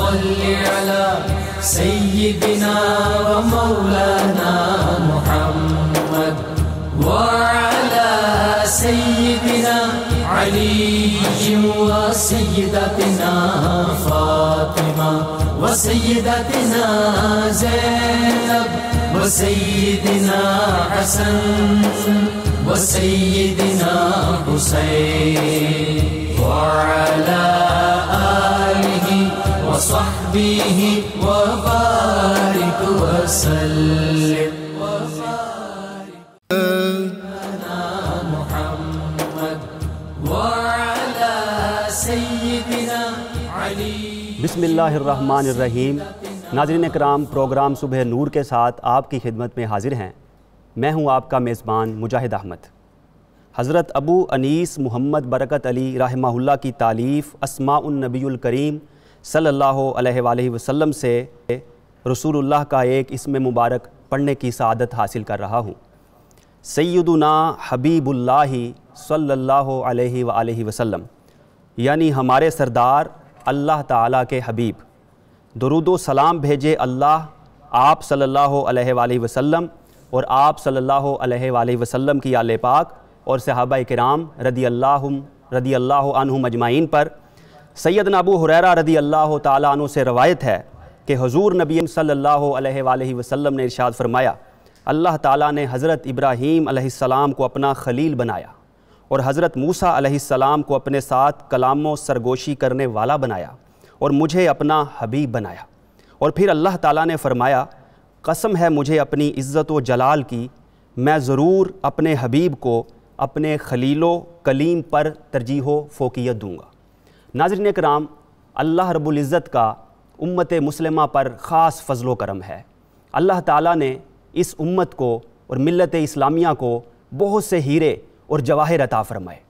صل على سيدنا ومولانا محمد وعلى سيدنا علي وسيدتنا فاطمة وسيدتنا زينب وسيدنا حسن وسيدنا حسين وعلى آله وصحبه وبارك وسلم محمد وعلى سيدنا علي. بسم اللہ الرحمن الرحیم. ناظرین اکرام، پروگرام صبح نور کے ساتھ آپ کی خدمت میں حاضر ہیں. میں ہوں آپ کا میزبان مجاہد احمد. حضرت ابو انیس محمد برکت علی رحمہ اللہ کی تالیف اسماء النبی الکریم صلی اللہ علیہ وآلہ وسلم سے رسول اللہ کا ایک اسم مبارک پڑھنے کی سعادت حاصل کر رہا ہوں. سیدنا حبیب اللہ صلی اللہ علیہ وآلہ وسلم، یعنی ہمارے سردار اللہ تعالیٰ کے حبیب. درود و سلام بھیجے اللہ آپ صلی اللہ علیہ وآلہ وسلم اور آپ صلی اللہ علیہ وآلہ وسلم کی آل پاک اور صحابہ کرام رضی اللہ عنہم اجمعین پر. سیدنا ابو ہریرہ رضی اللہ تعالیٰ عنہ سے روایت ہے کہ حضور نبی صلی اللہ علیہ وآلہ وسلم نے ارشاد فرمایا، اللہ تعالیٰ نے حضرت ابراہیم علیہ السلام کو اپنا خلیل بنایا اور حضرت موسیٰ علیہ السلام کو اپنے ساتھ کلام و سرگوشی کرنے والا بنایا اور مجھے اپنا حبیب بنایا. اور پھر اللہ تعالیٰ نے فرمایا، قسم ہے مجھے اپنی عزت و جلال کی، میں ضرور اپنے حبیب کو اپنے خلیل و کلیم پر ترجیح و فوقیت دوں گا. ناظرین کرام، اللہ رب العزت کا امت مسلمہ پر خاص فضل و کرم ہے. اللہ تعالیٰ نے اس امت کو اور ملت اسلامیہ کو بہت سے ہیرے اور جواہر عطا فرمائے.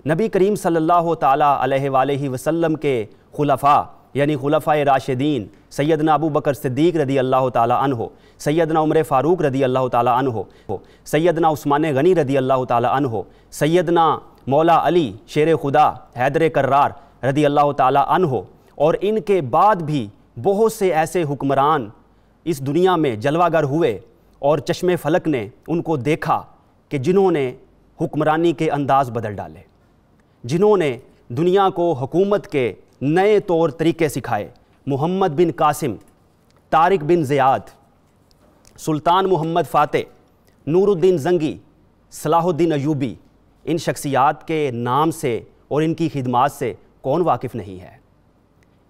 نبی کریم صلی اللہ تعالیٰ علیہ وآلہ وسلم کے خلفاء یعنی خلفائے راشدین سیدنا ابو بکر صدیق رضی اللہ تعالیٰ عنہ، سیدنا عمر فاروق رضی اللہ تعالیٰ عنہ، سیدنا عثمان غنی رضی اللہ تعالیٰ عنہ، سیدنا مولا علی شیر خدا حیدر کرار رضی اللہ تعالیٰ عنہ، اور ان کے بعد بھی بہت سے ایسے حکمران اس دنیا میں جلوہ گر ہوئے اور چشم فلک نے ان کو دیکھا کہ جنہوں نے حکمرانی کے انداز بدل ڈالے، جنہوں نے دنیا کو حکومت کے نئے طور طریقے سکھائے. محمد بن قاسم، طارق بن زیاد، سلطان محمد فاتح، نور الدین زنگی، صلاح الدین ایوبی، ان شخصیات کے نام سے اور ان کی خدمات سے کون واقف نہیں ہے.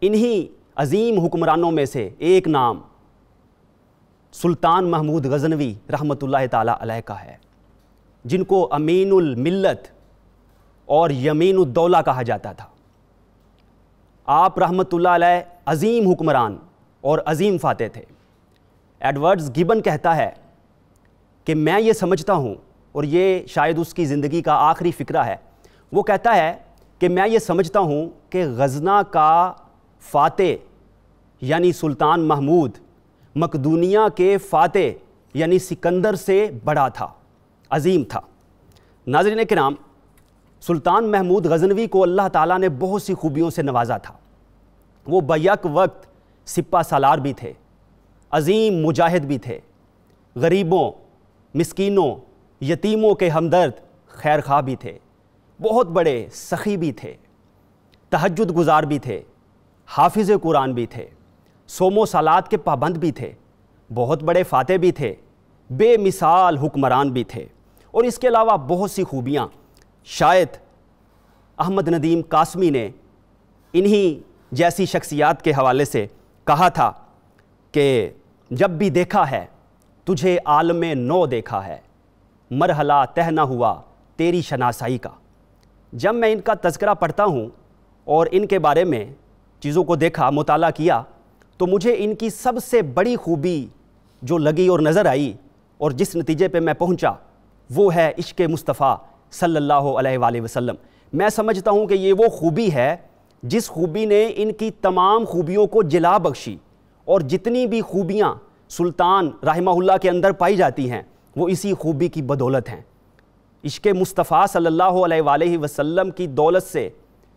انہی عظیم حکمرانوں میں سے ایک نام سلطان محمود غزنوی رحمۃ اللہ تعالیٰ علیہ کا ہے، جن کو امین الملت اور یمین الدولہ کہا جاتا تھا. آپ رحمۃ اللہ علیہ عظیم حکمران اور عظیم فاتح تھے. ایڈورڈز گبن کہتا ہے کہ میں یہ سمجھتا ہوں، اور یہ شاید اس کی زندگی کا آخری فقرہ ہے، وہ کہتا ہے کہ میں یہ سمجھتا ہوں کہ غزنہ کا فاتح یعنی سلطان محمود مقدونیہ کے فاتح یعنی سکندر سے بڑا تھا، عظیم تھا. ناظرین کرام، سلطان محمود غزنوی کو اللہ تعالیٰ نے بہت سی خوبیوں سے نوازا تھا. وہ بیک وقت سپہ سالار بھی تھے، عظیم مجاہد بھی تھے، غریبوں، مسکینوں، یتیموں کے ہمدرد، خیر خواہ بھی تھے، بہت بڑے سخی بھی تھے، تہجد گزار بھی تھے، حافظ قرآن بھی تھے، صوم و صلات کے پابند بھی تھے، بہت بڑے فاتح بھی تھے، بے مثال حکمران بھی تھے. اور اس کے علاوہ بہت سی خوبیاں. شاید احمد ندیم قاسمی نے انہی جیسی شخصیات کے حوالے سے کہا تھا کہ جب بھی دیکھا ہے تجھے عالم نو دیکھا ہے، مرحلہ طے نہ ہوا تیری شناسائی کا. جب میں ان کا تذکرہ پڑھتا ہوں اور ان کے بارے میں چیزوں کو دیکھا، مطالعہ کیا، تو مجھے ان کی سب سے بڑی خوبی جو لگی اور نظر آئی اور جس نتیجے پہ میں پہنچا وہ ہے عشق مصطفیٰ صلی اللہ علیہ وآلہ وسلم. میں سمجھتا ہوں کہ یہ وہ خوبی ہے جس خوبی نے ان کی تمام خوبیوں کو جلا بخشی، اور جتنی بھی خوبیاں سلطان رحمہ اللہ کے اندر پائی جاتی ہیں وہ اسی خوبی کی بدولت ہیں. عشق مصطفیٰ صلی اللہ علیہ وآلہ وسلم کی دولت سے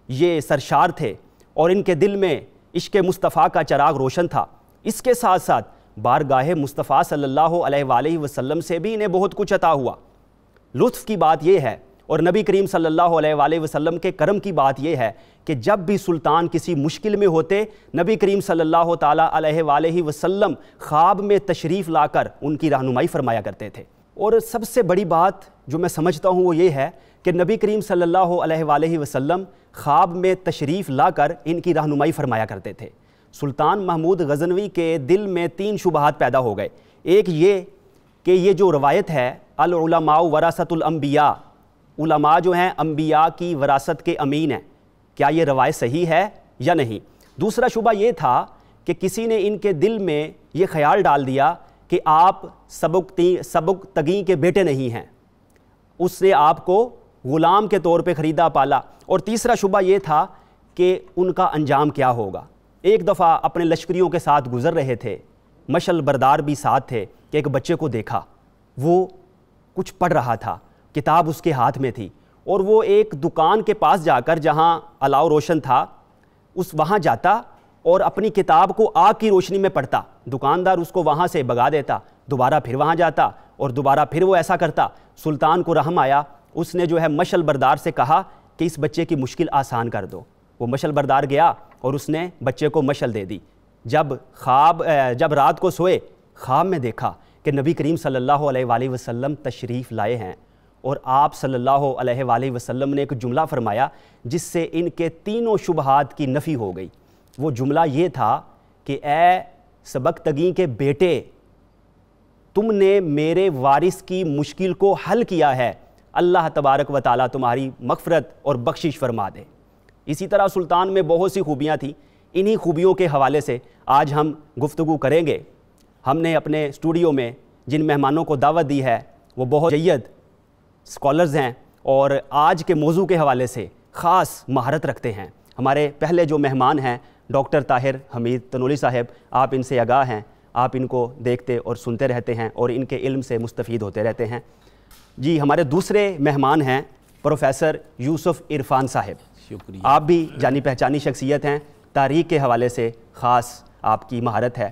یہ سرشار تھے، اور ان کے دل میں عشق مصطفیٰ کا چراغ روشن تھا، اس کے ساتھ ساتھ بارگاہ مصطفیٰ صلی اللہ علیہ وآلہ وسلم سے بھی انہیں بہت کچھ عطا ہوا۔ لطف کی بات یہ ہے اور نبی کریم صلی اللہ علیہ وآلہ وسلم کے کرم کی بات یہ ہے کہ جب بھی سلطان کسی مشکل میں ہوتے، نبی کریم صلی اللہ تعالیٰ علیہ وآلہ وسلم خواب میں تشریف لا کر ان کی رہنمائی فرمایا کرتے تھے۔ اور سب سے بڑی بات جو میں سمجھتا ہوں وہ یہ ہے کہ نبی کریم صلی اللہ علیہ وآلہ وسلم خواب میں تشریف لا کر ان کی رہنمائی فرمایا کرتے تھے۔ سلطان محمود غزنوی کے دل میں 3 شبہات پیدا ہو گئے۔ ایک یہ کہ یہ جو روایت ہے العلماء ورثۃ الانبیاء، علماء جو ہیں انبیاء کی وراثت کے امین ہیں، کیا یہ روایت صحیح ہے یا نہیں؟ دوسرا شبہ یہ تھا کہ کسی نے ان کے دل میں یہ خیال ڈال دیا کہ آپ سبک تگیں کے بیٹے نہیں ہیں، اس نے آپ کو غلام کے طور پہ خریدا پالا۔ اور تیسرا شبہ یہ تھا کہ ان کا انجام کیا ہوگا۔ ایک دفعہ اپنے لشکریوں کے ساتھ گزر رہے تھے، مشل بردار بھی ساتھ تھے کہ ایک بچے کو دیکھا، وہ کچھ پڑھ رہا تھا، کتاب اس کے ہاتھ میں تھی، اور وہ ایک دکان کے پاس جا کر جہاں الاؤ روشن تھا وہاں جاتا اور اپنی کتاب کو آگ کی روشنی میں پڑھتا۔ دکاندار اس کو وہاں سے بھگا دیتا، دوبارہ پھر وہاں جاتا اور دوبارہ پھر وہ ایسا کرتا۔ سلطان کو رحم آیا، اس نے جو ہے مشل بردار سے کہا کہ اس بچے کی مشکل آسان کر دو۔ وہ مشل بردار گیا اور اس نے بچے کو مشل دے دی۔ جب رات کو سوئے، خواب میں دیکھا کہ نبی کریم صلی اللہ علیہ وآلہ وسلم تشریف لائے ہیں اور آپ صلی اللہ علیہ وآلہ وسلم نے ایک جملہ فرمایا جس سے ان کے تینوں شبہات کی نفی ہو گئی۔ وہ جملہ یہ تھا کہ اے سبک تگیں کے بیٹے، تم نے میرے وارث کی مشکل کو حل کیا ہے، اللہ تبارک و تعالیٰ تمہاری مغفرت اور بخشش فرما دے۔ اسی طرح سلطان میں بہت سی خوبیاں تھیں، انہی خوبیوں کے حوالے سے آج ہم گفتگو کریں گے۔ ہم نے اپنے اسٹوڈیو میں جن مہمانوں کو دعوت دی ہے وہ بہت جید اسکالرز ہیں اور آج کے موضوع کے حوالے سے خاص مہارت رکھتے ہیں۔ ہمارے پہلے جو مہمان ہیں ڈاکٹر طاہر حمید تنولی صاحب، آپ ان سے آگاہ ہیں، آپ ان کو دیکھتے اور سنتے رہتے ہیں اور ان کے علم سے مستفید ہوتے رہتے ہیں۔ جی، ہمارے دوسرے مہمان ہیں پروفیسر یوسف عرفان صاحب، شکریہ۔ آپ بھی جانی پہچانی شخصیت ہیں، تاریخ کے حوالے سے خاص آپ کی مہارت ہے۔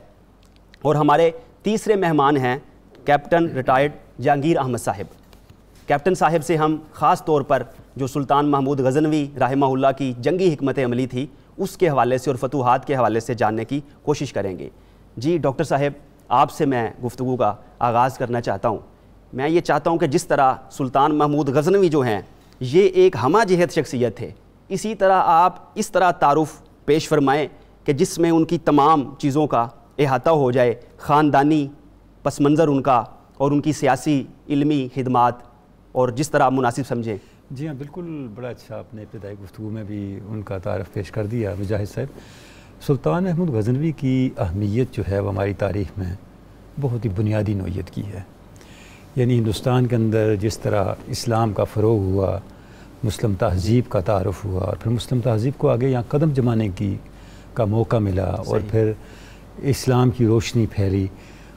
اور ہمارے تیسرے مہمان ہیں کیپٹن ریٹائرڈ جہانگیر احمد صاحب۔ کیپٹن صاحب سے ہم خاص طور پر جو سلطان محمود غزنوی رحمہ اللہ کی جنگی حکمت عملی تھی اس کے حوالے سے اور فتوحات کے حوالے سے جاننے کی کوشش کریں گے۔ جی ڈاکٹر صاحب، آپ سے میں گفتگو کا آغاز کرنا چاہتا ہوں۔ میں یہ چاہتا ہوں کہ جس طرح سلطان محمود غزنوی جو ہیں یہ ایک ہمہ جہت شخصیت تھے، اسی طرح آپ اس طرح تعارف پیش فرمائیں کہ جس میں ان کی تمام چیزوں کا احاطہ ہو جائے، خاندانی پس منظر ان کا اور ان کی سیاسی علمی خدمات، اور جس طرح آپ مناسب سمجھیں۔ جی ہاں، بالکل، بڑا اچھا آپ نے ابتدائی گفتگو میں بھی ان کا تعارف پیش کر دیا مجاہد صاحب۔ سلطان محمود غزنوی کی اہمیت جو ہے وہ ہماری تاریخ میں بہت ہی بنیادی نوعیت کی ہے۔ یعنی ہندوستان کے اندر جس طرح اسلام کا فروغ ہوا، مسلم تہذیب کا تعارف ہوا اور پھر مسلم تہذیب کو آگے یہاں قدم جمانے کا موقع ملا اور پھر اسلام کی روشنی پھیلی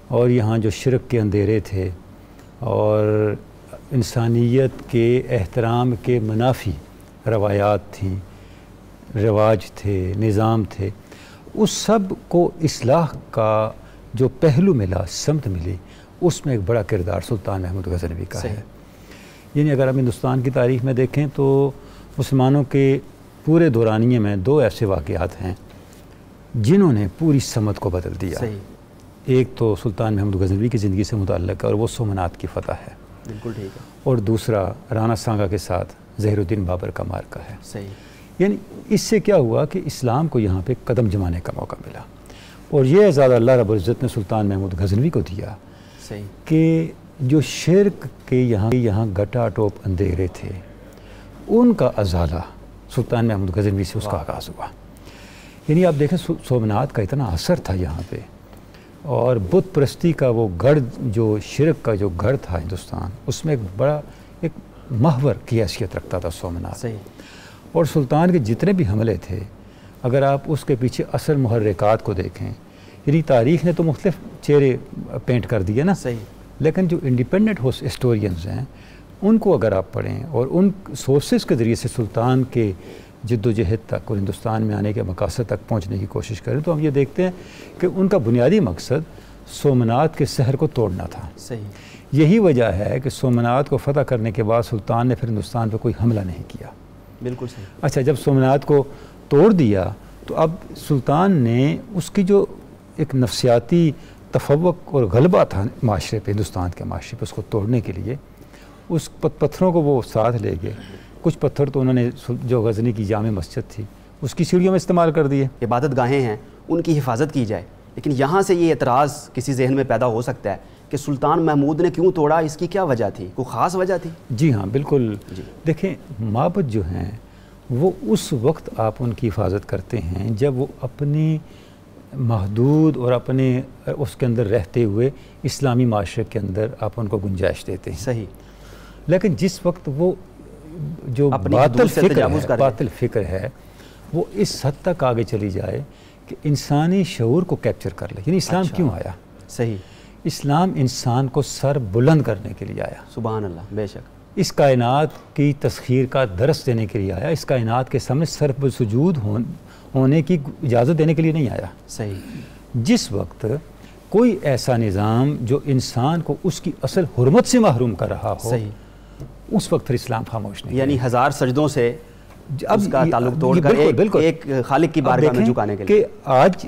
اور یہاں جو شرک کے اندھیرے تھے اور انسانیت کے احترام کے منافی روایات تھیں، رواج تھے، نظام تھے، اس سب کو اصلاح کا جو پہلو ملا، سمت ملی، اس میں ایک بڑا کردار سلطان محمود غزنوی کا ہے۔ یعنی اگر ہم ہندوستان کی تاریخ میں دیکھیں تو مسلمانوں کے پورے دورانیے میں 2 ایسے واقعات ہیں جنہوں نے پوری سمت کو بدل دیا۔ ایک تو سلطان محمود غزنوی کی زندگی سے متعلق ہے اور وہ سومنات کی فتح ہے، بالکل ٹھیک ہے، اور دوسرا رانا سانگا کے ساتھ ظہیر الدین بابر کا معرکہ ہے۔ صحیح۔ یعنی اس سے کیا ہوا کہ اسلام کو یہاں پہ قدم جمانے کا موقع ملا، اور یہ اعزاز اللہ رب العزت نے سلطان محمود غزنوی کو دیا کہ جو شرک کے یہاں گٹا ٹوپ اندھیرے تھے ان کا ازالہ سلطان محمود غزنوی سے اس کا آغاز ہوا۔ یعنی آپ دیکھیں سومنات کا اتنا اثر تھا یہاں پہ، اور بت پرستی کا وہ گڑھ، جو شرک کا جو گڑھ تھا ہندوستان، اس میں ایک محور کی حیثیت رکھتا تھا سومنات۔ اور سلطان کے جتنے بھی حملے تھے، اگر آپ اس کے پیچھے اصل محرکات کو دیکھیں، یعنی تاریخ نے تو مختلف چہرے پینٹ کر دیے نا، لیکن جو انڈیپینڈنٹ ہسٹورینز ہیں ان کو اگر آپ پڑھیں اور ان سورسز کے ذریعے سے سلطان کے جد و جہد تک اور ہندوستان میں آنے کے مقاصد تک پہنچنے کی کوشش کریں تو ہم یہ دیکھتے ہیں کہ ان کا بنیادی مقصد سومنات کے شہر کو توڑنا تھا. صحیح. یہی وجہ ہے کہ سومنات کو فتح کرنے کے بعد سلطان نے پھر ہندوستان پہ کوئی حملہ نہیں کیا. بالکل صحیح. اچھا جب سومنات کو توڑ دیا تو اب سلطان نے اس کی جو ایک نفسیاتی تفوق اور غلبہ تھا معاشرے پہ، ہندوستان کے معاشرے پہ، اس کو توڑنے کے لیے اس پتھروں کو وہ ساتھ لے گئے. کچھ پتھر تو انہوں نے جو غزنی کی جامع مسجد تھی اس کی سیڑھیوں میں استعمال کر دیے. عبادت گاہیں ہیں ان کی حفاظت کی جائے، لیکن یہاں سے یہ اعتراض کسی ذہن میں پیدا ہو سکتا ہے کہ سلطان محمود نے کیوں توڑا، اس کی کیا وجہ تھی؟ کوئی خاص وجہ تھی؟ جی ہاں بالکل. دیکھیں معبد جو ہیں وہ اس وقت آپ ان کی حفاظت کرتے ہیں جب وہ اپنی محدود اور اپنے اس کے اندر رہتے ہوئے اسلامی معاشرے کے اندر آپ ان کو گنجائش دیتے ہیں. صحیح. لیکن جس وقت وہ جو باطل فکر ہے وہ اس حد تک آگے چلی جائے کہ انسانی شعور کو کیپچر کر لے. یعنی اسلام کیوں آیا؟ صحیح. اسلام انسان کو سر بلند کرنے کے لیے آیا. سبحان اللہ. بے شک. اس کائنات کی تسخیر کا درس دینے کے لیے آیا. اس کائنات کے سامنے سر بسجود ہونے کی اجازت دینے کے لیے نہیں آیا. صحیح. جس وقت کوئی ایسا نظام جو انسان کو اس کی اصل حرمت سے محروم کر رہا ہو، صحیح، اس وقت پھر اسلام خاموش نہیں. یعنی ہزار سجدوں سے اس کا تعلق توڑ کر ایک خالق کی بارگاہ میں جھکانے کے لیے. کہ آج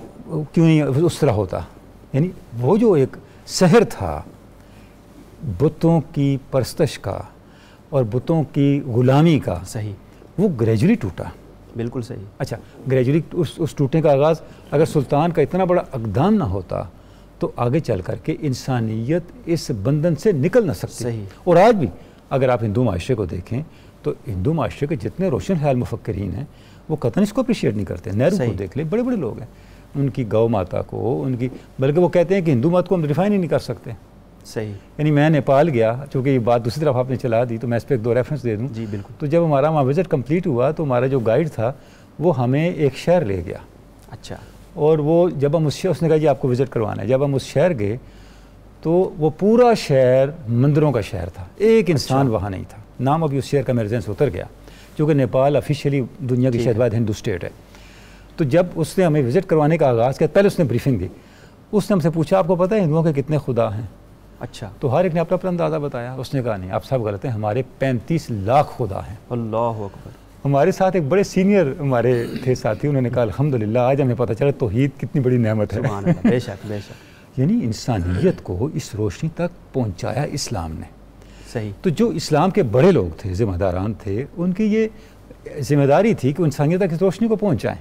کیوں نہیں اس طرح ہوتا؟ یعنی وہ جو ایک سحر تھا بتوں کی پرستش کا اور بتوں کی غلامی کا، صحیح، وہ گریجولی ٹوٹا. بالکل صحیح. اچھا گریجولی اس ٹوٹنے کا آغاز اگر سلطان کا اتنا بڑا اقدام نہ ہوتا تو آگے چل کر کے انسانیت اس بندھن سے نکل نہ سکتی. صحیح. اور آج بھی اگر آپ ہندو معاشرے کو دیکھیں تو ہندو معاشرے کے جتنے روشن خیال مفکرین ہیں وہ قطعاً اس کو اپریشیٹ نہیں کرتے. نہرو کو دیکھ لیں، بڑے بڑے لوگ ہیں، ان کی گو ماتا کو، ان کی، بلکہ وہ کہتے ہیں کہ ہندو مت کو ہم ڈیفائن ہی نہیں کر سکتے. صحیح. یعنی میں نیپال گیا، چونکہ یہ بات دوسری طرف آپ نے چلا دی تو میں اس پہ ایک دو ریفرنس دے دوں. جی بالکل. تو جب ہمارا وہاں وزٹ کمپلیٹ ہوا تو ہمارا جو گائیڈ تھا وہ ہمیں ایک شہر لے گیا. اچھا. اور وہ جب ہم اس نے کہا جی آپ کو وزٹ کروانا ہے. جب ہم اس شہر گئے تو وہ پورا شہر مندروں کا شہر تھا، ایک انسان وہاں نہیں تھا. نام ابھی اس شہر کا میرے ذہن سے اتر گیا، کیونکہ نیپال آفیشیلی دنیا کی شاید واحد ہندو اسٹیٹ ہے. تو جب اس نے ہمیں وزٹ کروانے کا آغاز کیا، پہلے اس نے بریفنگ دی. اس نے ہم سے پوچھا آپ کو پتہ ہے ہندوؤں کے کتنے خدا ہیں؟ اچھا. تو ہر ایک نے اپنا اپنا اندازہ بتایا. اس نے کہا نہیں آپ سب غلط ہیں، ہمارے 35 لاکھ خدا ہیں. اللہ اکبر. ہمارے ساتھ ایک بڑے سینئر ہمارے تھے ساتھی، انہوں نے کہا الحمدللہ آج ہمیں پتہ چلا توحید کتنی بڑی نعمت ہے. سبحان اللہ. بے شک بے شک. یعنی انسانیت کو اس روشنی تک پہنچایا اسلام نے. صحیح. تو جو اسلام کے بڑے لوگ تھے، ذمہ داران تھے، ان کی یہ ذمہ داری تھی کہ انسانیت تک اس روشنی کو پہنچائیں.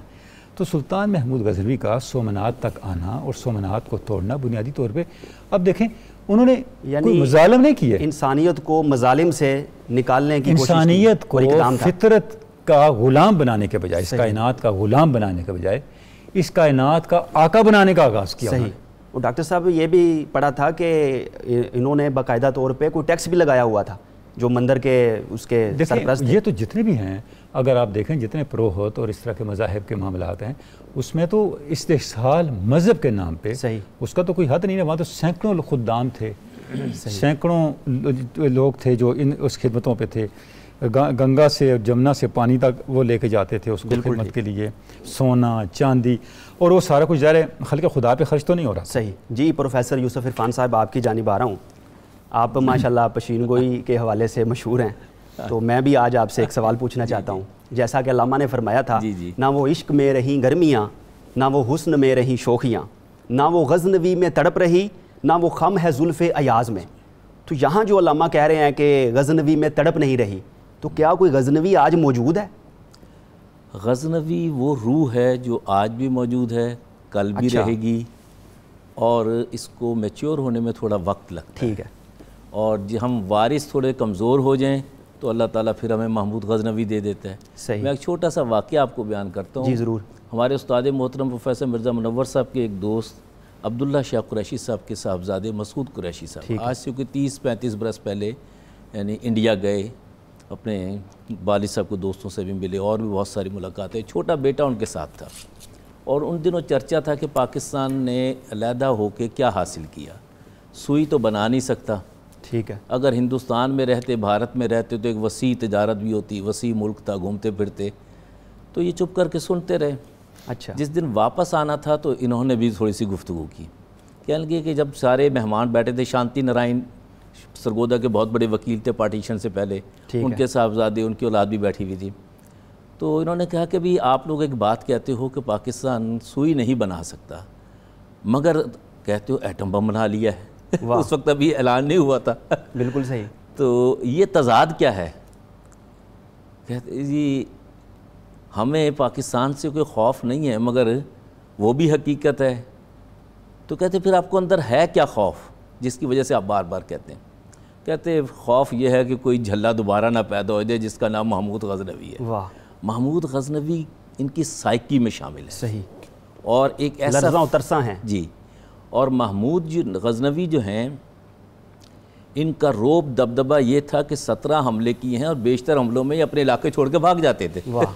تو سلطان محمود غزنوی کا سومنات تک آنا اور سومنات کو توڑنا بنیادی طور پہ، اب دیکھیں انہوں نے کوئی مظالم نہیں کیے. انسانیت کو مظالم سے نکالنے کی کوشش کی. انسانیت کو فطرت کا غلام بنانے کے بجائے، اس کائنات کا غلام بنانے کے بجائے اس کائنات کا آقا بنانے کا آغاز کیا. صحیح. اور ڈاکٹر صاحب یہ بھی پڑھا تھا کہ انہوں نے باقاعدہ طور پہ کوئی ٹیکس بھی لگایا ہوا تھا جو مندر کے اس کے سرپرست تھے. یہ تو جتنے بھی ہیں اگر آپ دیکھیں جتنے پروہت اور اس طرح کے مذاہب کے معاملات ہیں اس میں تو استحصال مذہب کے نام پہ صحیح اس کا تو کوئی حد نہیں ہے. وہاں تو سینکڑوں خدام تھے، سینکڑوں لوگ تھے جو اس خدمتوں پہ تھے. گنگا سے جمنا سے پانی تک وہ لے کے جاتے تھے اس کو خدمت کے لیے، سونا چاندی، اور وہ سارا کچھ ظاہر ہے خلق خدا پہ خرچ تو نہیں ہو رہا. صحیح. جی پروفیسر یوسف عرفان صاحب آپ کی جانب آ رہا ہوں. آپ ماشاءاللہ پشین گوئی کے حوالے سے مشہور ہیں، تو میں بھی آج آپ سے ایک سوال پوچھنا چاہتا ہوں. جیسا کہ علامہ نے فرمایا تھا نہ وہ عشق میں رہیں گرمیاں، نہ وہ حسن میں رہیں شوخیاں، نہ وہ غزنوی میں تڑپ رہی، نہ وہ خم ہے زلف ایاز میں. تو یہاں جو علامہ کہہ رہے ہیں کہ غزنوی میں تڑپ نہیں رہی، تو کیا کوئی غزنوی آج موجود ہے؟ غزنوی وہ روح ہے جو آج بھی موجود ہے، کل بھی رہے گی، اور اس کو میچور ہونے میں تھوڑا وقت لگتا ہے. ٹھیک ہے. اور جب ہم وارث تھوڑے کمزور ہو جائیں تو اللہ تعالیٰ پھر ہمیں محمود غزنوی دے دیتا ہے. صحیح. میں ایک چھوٹا سا واقعہ آپ کو بیان کرتا ہوں. جی ضرور. ہمارے استاد محترم پروفیسر مرزا منور صاحب کے ایک دوست عبداللہ شاہ قریشی صاحب کے صاحبزادے مسعود قریشی صاحب آج سے کوئی 30-35 برس پہلے یعنی انڈیا گئے، اپنے والد صاحب کو دوستوں سے بھی ملے اور بھی بہت ساری ملاقاتیں. چھوٹا بیٹا ان کے ساتھ تھا اور ان دنوں چرچا تھا کہ پاکستان نے علیحدہ ہو کے کیا حاصل کیا. سوئی تو بنا نہیں سکتا. ٹھیک ہے. اگر ہندوستان میں رہتے، بھارت میں رہتے تو ایک وسیع تجارت بھی ہوتی، وسیع ملک تھا، گھومتے پھرتے. تو یہ چپ کر کے سنتے رہے. اچھا. جس دن واپس آنا تھا تو انہوں نے بھی تھوڑی سی گفتگو کی. کہنے لگے کہ جب سارے مہمان بیٹھے تھے، شانتی نارائن سرگودا کے بہت بڑے وکیل تھے پارٹیشن سے پہلے، ان کے صاحبزادے، ان کی اولاد بھی بیٹھی ہوئی تھی. تو انہوں نے کہا کہ بھی آپ لوگ ایک بات کہتے ہو کہ پاکستان سوئی نہیں بنا سکتا، مگر کہتے ہو ایٹم بم بنا لیا ہے. اس وقت ابھی اعلان نہیں ہوا تھا. بالکل صحیح. تو یہ تضاد کیا ہے؟ کہتے جی ہمیں پاکستان سے کوئی خوف نہیں ہے، مگر وہ بھی حقیقت ہے. تو کہتے پھر آپ کو اندر ہے کیا خوف جس کی وجہ سے آپ بار بار کہتے ہیں؟ کہتے خوف یہ ہے کہ کوئی جھلا دوبارہ نہ پیدا ہو جائے جس کا نام محمود غزنوی ہے. واہ. محمود غزنوی ان کی سائیکی میں شامل ہے. صحیح. اور ایک ایسا لرزاں و ترساں ہیں. جی. اور محمود غزنوی جو ہیں، ان کا روب دبدبہ یہ تھا کہ 17 حملے کیے ہیں اور بیشتر حملوں میں یہ اپنے علاقے چھوڑ کے بھاگ جاتے تھے. واہ.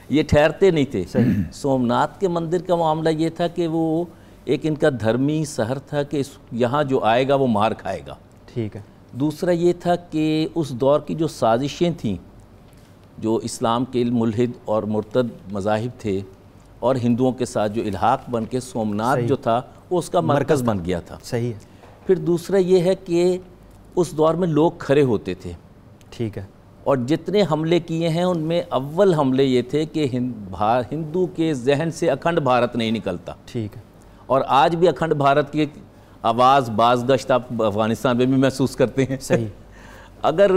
یہ ٹھہرتے نہیں تھے. سومناتھ کے مندر کا معاملہ یہ تھا کہ وہ ایک ان کا دھرمی سحر تھا کہ یہاں جو آئے گا وہ مار کھائے گا. ٹھیک ہے. دوسرا یہ تھا کہ اس دور کی جو سازشیں تھیں، جو اسلام کے ملحد اور مرتد مذاہب تھے اور ہندوؤں کے ساتھ جو الحاق بن کے سومناتھ جو تھا وہ اس کا مرکز بن گیا تھا. صحیح ہے. پھر دوسرا یہ ہے کہ اس دور میں لوگ کھڑے ہوتے تھے. ٹھیک ہے. اور جتنے حملے کیے ہیں ان میں اول حملے یہ تھے کہ ہندو کے ذہن سے اکھنڈ بھارت نہیں نکلتا. ٹھیک ہے. اور آج بھی اکھنڈ بھارت کی آواز بازگشت آپ افغانستان میں بھی محسوس کرتے ہیں. صحیح. اگر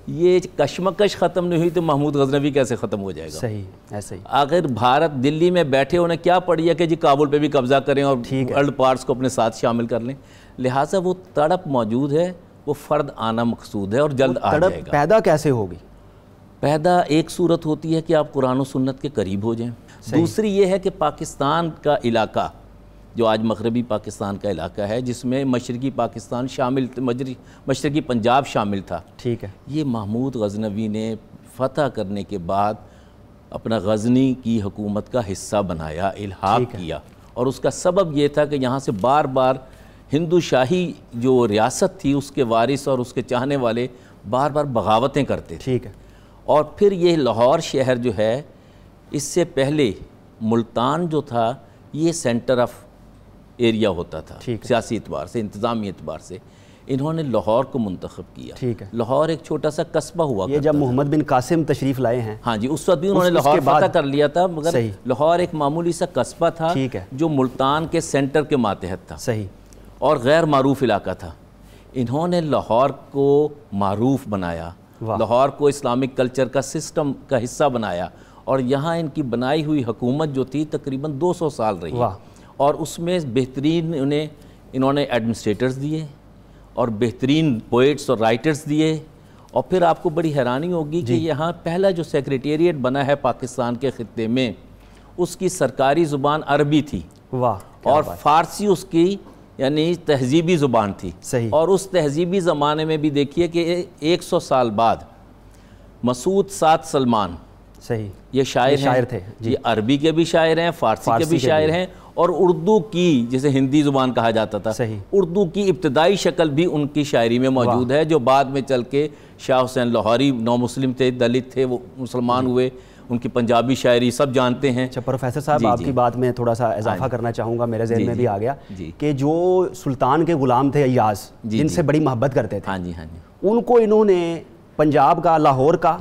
یہ کشمکش ختم نہیں ہوئی تو محمود غزنوی کیسے ختم ہو جائے گا؟ صحیح. ایسے ہی. اگر بھارت دلی میں بیٹھے انہیں کیا پڑی ہے کہ جی کابل پہ بھی قبضہ کریں اور ورلڈ پارٹس کو اپنے ساتھ شامل کر لیں. لہٰذا وہ تڑپ موجود ہے، وہ فرد آنا مقصود ہے اور جلد آ جائے گا. پیدا کیسے ہوگی؟ پیدا ایک صورت ہوتی ہے کہ آپ قرآن و سنت کے قریب ہو جائیں. دوسری یہ ہے کہ پاکستان کا علاقہ جو آج مغربی پاکستان کا علاقہ ہے، جس میں مشرقی پاکستان شامل، مشرقی پنجاب شامل تھا. ٹھیک ہے. یہ محمود غزنوی نے فتح کرنے کے بعد اپنا غزنی کی حکومت کا حصہ بنایا، الحاق کیا. اور اس کا سبب یہ تھا کہ یہاں سے بار بار ہندو شاہی جو ریاست تھی اس کے وارث اور اس کے چاہنے والے بار بار بغاوتیں کرتے تھے. ٹھیک ہے. اور پھر یہ لاہور شہر جو ہے، اس سے پہلے ملتان جو تھا یہ سینٹر آف ایریا ہوتا تھا سیاسی اعتبار سے، انتظامی اعتبار سے. انہوں نے لاہور کو منتخب کیا. ٹھیک ہے. لاہور ایک چھوٹا سا قصبہ ہوا یہ جب محمد بن قاسم تشریف لائے ہیں، ہاں جی، اس وقت بھی انہوں نے لاہور فتح کر لیا تھا، مگر لاہور ایک معمولی سا قصبہ تھا جو ملتان کے سینٹر کے ماتحت تھا. صحیح. اور غیر معروف علاقہ تھا. انہوں نے لاہور کو معروف بنایا، لاہور کو اسلامک کلچر کا سسٹم کا حصہ بنایا، اور یہاں ان کی بنائی ہوئی حکومت جو تھی تقریباً 200 سال رہی. اور اس میں بہترین انہوں نے ایڈمنسٹریٹرز دیے اور بہترین پوئٹس اور رائٹرز دیے. اور پھر آپ کو بڑی حیرانی ہوگی کہ یہاں پہلا جو سیکریٹریٹ بنا ہے پاکستان کے خطے میں، اس کی سرکاری زبان عربی تھی. اور فارسی اس کی یعنی تہذیبی زبان تھی. اور اس تہذیبی زمانے میں بھی دیکھیے کہ 100 سال بعد مسعود سعد سلمان یہ شاعر تھے. یہ عربی کے بھی شاعر ہیں، فارسی کے بھی شاعر ہیں، اور اردو کی جسے ہندی زبان کہا جاتا تھا، اردو کی ابتدائی شکل بھی ان کی شاعری میں موجود ہے، جو بعد میں چل کے شاہ حسین لاہوری نو مسلم تھے، دلت تھے، وہ مسلمان ہوئے. ان کی پنجابی شاعری سب جانتے ہیں. اچھا پروفیسر صاحب، آپ کی بات میں تھوڑا سا اضافہ کرنا چاہوں گا، میرے ذہن میں بھی آ گیا کہ جو سلطان کے غلام تھے ایاز، جن سے بڑی محبت کرتے تھے، ان کو انہوں نے پنجاب کا، لاہور کا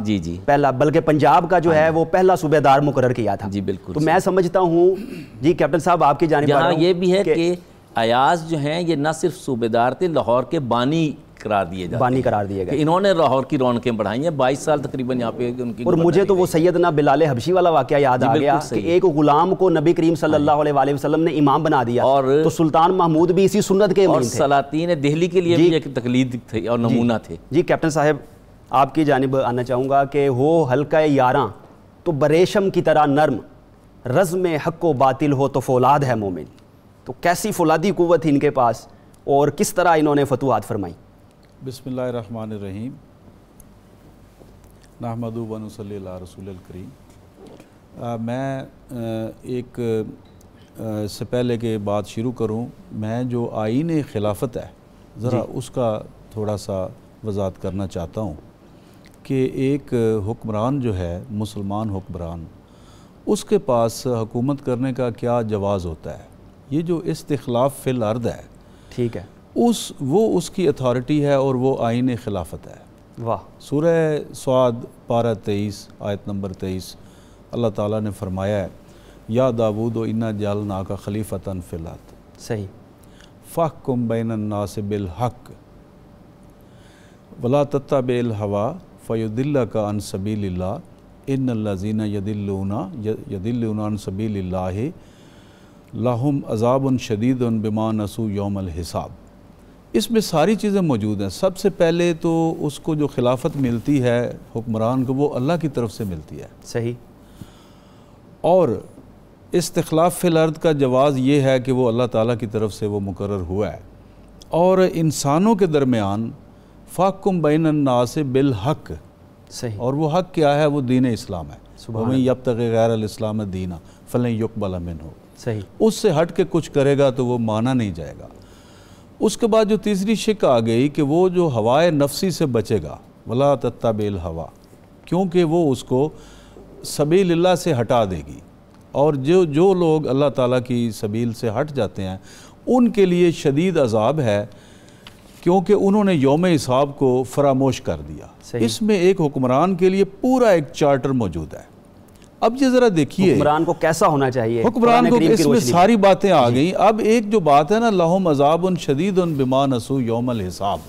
پہلا، بلکہ پنجاب کا جو ہے وہ پہلا صوبے دار مقرر کیا تھا. جی بالکل. تو میں سمجھتا ہوں جی کیپٹن صاحب آپ کی جانب یہاں یہ بھی ہے کہ ایاز جو ہیں یہ نہ صرف صوبے دار تھے، لاہور کے بانی قرار دیے گئے. انہوں نے لاہور کی رونقیں بڑھائی ہیں. 22 سال تقریباً یہاں پہ ان کی. اور مجھے تو وہ سیدنا بلال حبشی والا واقعہ یاد آ گیا کہ ایک غلام کو نبی کریم صلی اللہ علیہ وسلم نے امام بنا دیا، تو سلطان محمود بھی اسی سنت کے امین تھے. اور سلاطین دہلی کے لیے بھی ایک تقلید تھی اور نمونہ تھے. جی کیپٹن صاحب، آپ کی جانب آنا چاہوں گا کہ ہو حلقہ یاراں تو بریشم کی طرح نرم، رزم حق و باطل ہو تو فولاد ہے مومن. تو کیسی فولادی قوت تھی ان کے پاس اور کس طرح انہوں نے فتوحات فرمائی؟ بسم اللہ الرحمن الرحیم. نحمدہ و نصلی علی رسول الکریم. میں ایک سے پہلے کہ بات شروع کروں، میں جو آئین خلافت ہے ذرا اس کا تھوڑا سا وضاحت کرنا چاہتا ہوں کہ ایک حکمران جو ہے، مسلمان حکمران، اس کے پاس حکومت کرنے کا کیا جواز ہوتا ہے. یہ جو استخلاف فی الارض ہے ٹھیک ہے وہ اس کی اتھارٹی ہے اور وہ آئین خلافت ہے. واہ. سورہ سعد پارہ 23 آیت نمبر 23 اللہ تعالیٰ نے فرمایا ہے یا داود انا جعلناک خلیفۃ فی الارض صحیح. فاحکم بین الناس بالحق ولا تتبع الہوی فیضلک عن سبیل اللہ ان الذین یضلون عن سبیل اللہ لہم عذاب شدید بما نسوا یوم الحساب. اس میں ساری چیزیں موجود ہیں. سب سے پہلے تو اس کو جو خلافت ملتی ہے حکمران کو وہ اللہ کی طرف سے ملتی ہے. صحیح. اور استخلاف فی الارض کا جواز یہ ہے کہ وہ اللہ تعالیٰ کی طرف سے وہ مقرر ہوا ہے. اور انسانوں کے درمیان فاحکم بین الناس بالحق. صحیح. اور وہ حق کیا ہے؟ وہ دین اسلام ہے. سبحان وَمَن يَبْتَغِ غَيْرَ الْإِسْلَامَ دِينًا فَلَن يُقْبَلَ مِنْهُ. صحیح. اس سے ہٹ کے کچھ کرے گا تو وہ مانا نہیں جائے گا. اس کے بعد جو تیسری شک آ گئی کہ وہ جو ہوائے نفسی سے بچے گا وَلَا تَتَّبِعِ الْهَوَىٰ، کیونکہ وہ اس کو سبیل اللہ سے ہٹا دے گی. اور جو لوگ اللہ تعالیٰ کی سبیل سے ہٹ جاتے ہیں ان کے لیے شدید عذاب ہے، کیونکہ انہوں نے یوم حساب کو فراموش کر دیا. اس میں ایک حکمران کے لیے پورا ایک چارٹر موجود ہے. اب یہ ذرا دیکھیے حکمران کو کیسا ہونا چاہیے. حکمران کو اس میں ساری باتیں آ گئیں. اب ایک جو بات ہے نا لہم عذاب شدید بما نسوا یوم الحساب،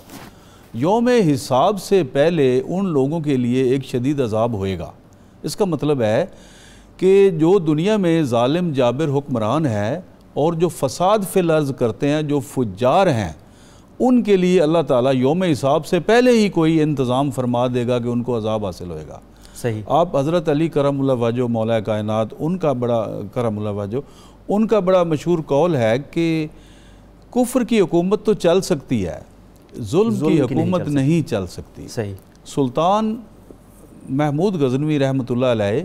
یوم حساب سے پہلے ان لوگوں کے لیے ایک شدید عذاب ہوئے گا. اس کا مطلب ہے کہ جو دنیا میں ظالم جابر حکمران ہے اور جو فساد فی الارض کرتے ہیں، جو فجار ہیں، ان کے لیے اللہ تعالیٰ یوم حساب سے پہلے ہی کوئی انتظام فرما دے گا کہ ان کو عذاب حاصل ہوئے گا. صحیح. آپ حضرت علی کرم اللہ وجہ مولا کائنات ان کا بڑا کرم اللہ وجہ ان کا بڑا مشہور قول ہے کہ کفر کی حکومت تو چل سکتی ہے، ظلم کی حکومت نہیں چل سکتی. صحیح. سلطان محمود غزنوی رحمۃ اللہ علیہ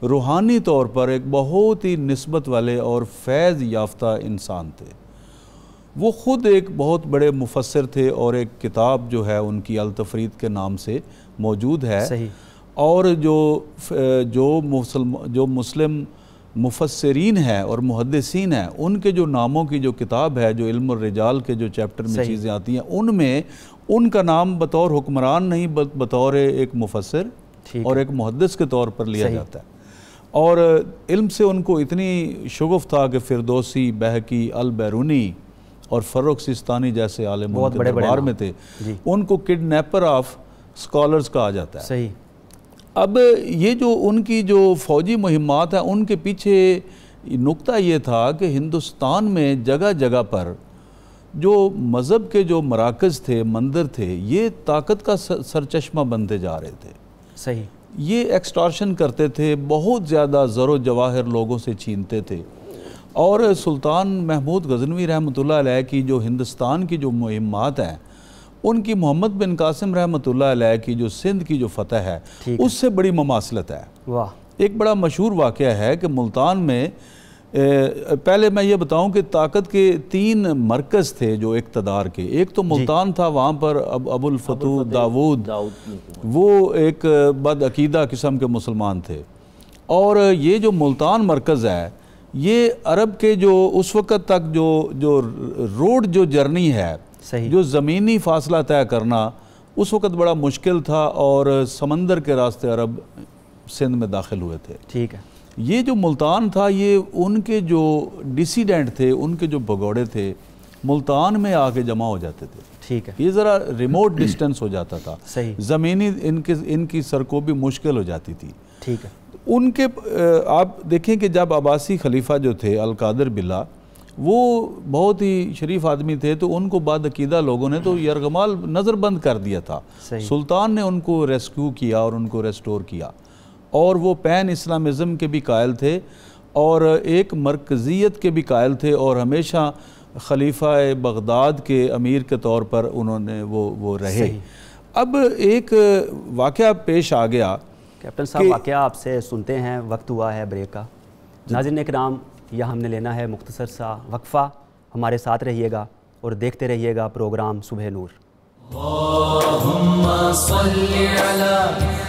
روحانی طور پر ایک بہت ہی نسبت والے اور فیض یافتہ انسان تھے. وہ خود ایک بہت بڑے مفسر تھے اور ایک کتاب جو ہے ان کی التفرید کے نام سے موجود ہے. صحیح. اور جو مسلم مفسرین ہیں اور محدثین ہیں ان کے جو ناموں کی جو کتاب ہے، جو علم الرجال کے جو چیپٹر میں چیزیں آتی ہیں، ان میں ان کا نام بطور حکمران نہیں بطور ایک مفسر اور ایک محدث کے طور پر لیا جاتا ہے. اور علم سے ان کو اتنی شغف تھا کہ فردوسی، بہقی، البیرونی اور فروخ سیستانی جیسے عالم ان کے دربار میں تھے. ان کو کڈنیپر آف سکالرز کہا جاتا ہے. صحیح. اب یہ جو ان کی جو فوجی مہمات ہیں ان کے پیچھے نقطہ یہ تھا کہ ہندوستان میں جگہ جگہ پر جو مذہب کے جو مراکز تھے، مندر تھے، یہ طاقت کا سرچشمہ بنتے جا رہے تھے. صحیح. یہ ایکسٹارشن کرتے تھے، بہت زیادہ زر و جواہر لوگوں سے چھینتے تھے. اور سلطان محمود غزنوی رحمۃ اللہ علیہ کی جو ہندوستان کی جو مہمات ہیں، ان کی محمد بن قاسم رحمۃ اللہ علیہ کی جو سندھ کی جو فتح ہے اس سے بڑی مماثلت ہے. واہ. ایک بڑا مشہور واقعہ ہے کہ ملتان میں پہلے میں یہ بتاؤں کہ طاقت کے 3 مرکز تھے جو اقتدار کے. ایک تو ملتان تھا، وہاں پر ابو الفتوح داود وہ ایک بد عقیدہ قسم کے مسلمان تھے. اور یہ جو ملتان مرکز ہے یہ عرب کے جو اس وقت تک جو روڈ جو جرنی ہے، جو زمینی فاصلہ طے کرنا اس وقت بڑا مشکل تھا اور سمندر کے راستے عرب سندھ میں داخل ہوئے تھے. ٹھیک ہے. یہ جو ملتان تھا یہ ان کے جو ڈیسیڈنٹ تھے، ان کے جو بھگوڑے تھے، ملتان میں آ کے جمع ہو جاتے تھے. ٹھیک ہے. یہ ذرا ریموٹ ڈسٹنس ہو جاتا تھا. صحیح. زمینی ان کی سرکوبی مشکل ہو جاتی تھی. ٹھیک ہے. ان کے آپ دیکھیں کہ جب عباسی خلیفہ جو تھے القادر باللہ، وہ بہت ہی شریف آدمی تھے، تو ان کو بعد عقیدہ لوگوں نے تو یرغمال نظر بند کر دیا تھا. سلطان نے ان کو ریسکیو کیا اور ان کو ریسٹور کیا. اور وہ پین اسلامزم کے بھی قائل تھے اور ایک مرکزیت کے بھی قائل تھے، اور ہمیشہ خلیفہ بغداد کے امیر کے طور پر انہوں نے وہ رہے. اب ایک واقعہ پیش آ گیا. کیپٹن صاحب واقعہ آپ سے سنتے ہیں، وقت ہوا ہے بریک کا. ناظرین کرام، یہاں ہم نے لینا ہے مختصر سا وقفہ. ہمارے ساتھ رہیے گا اور دیکھتے رہیے گا پروگرام صبح نور. اللهم صل على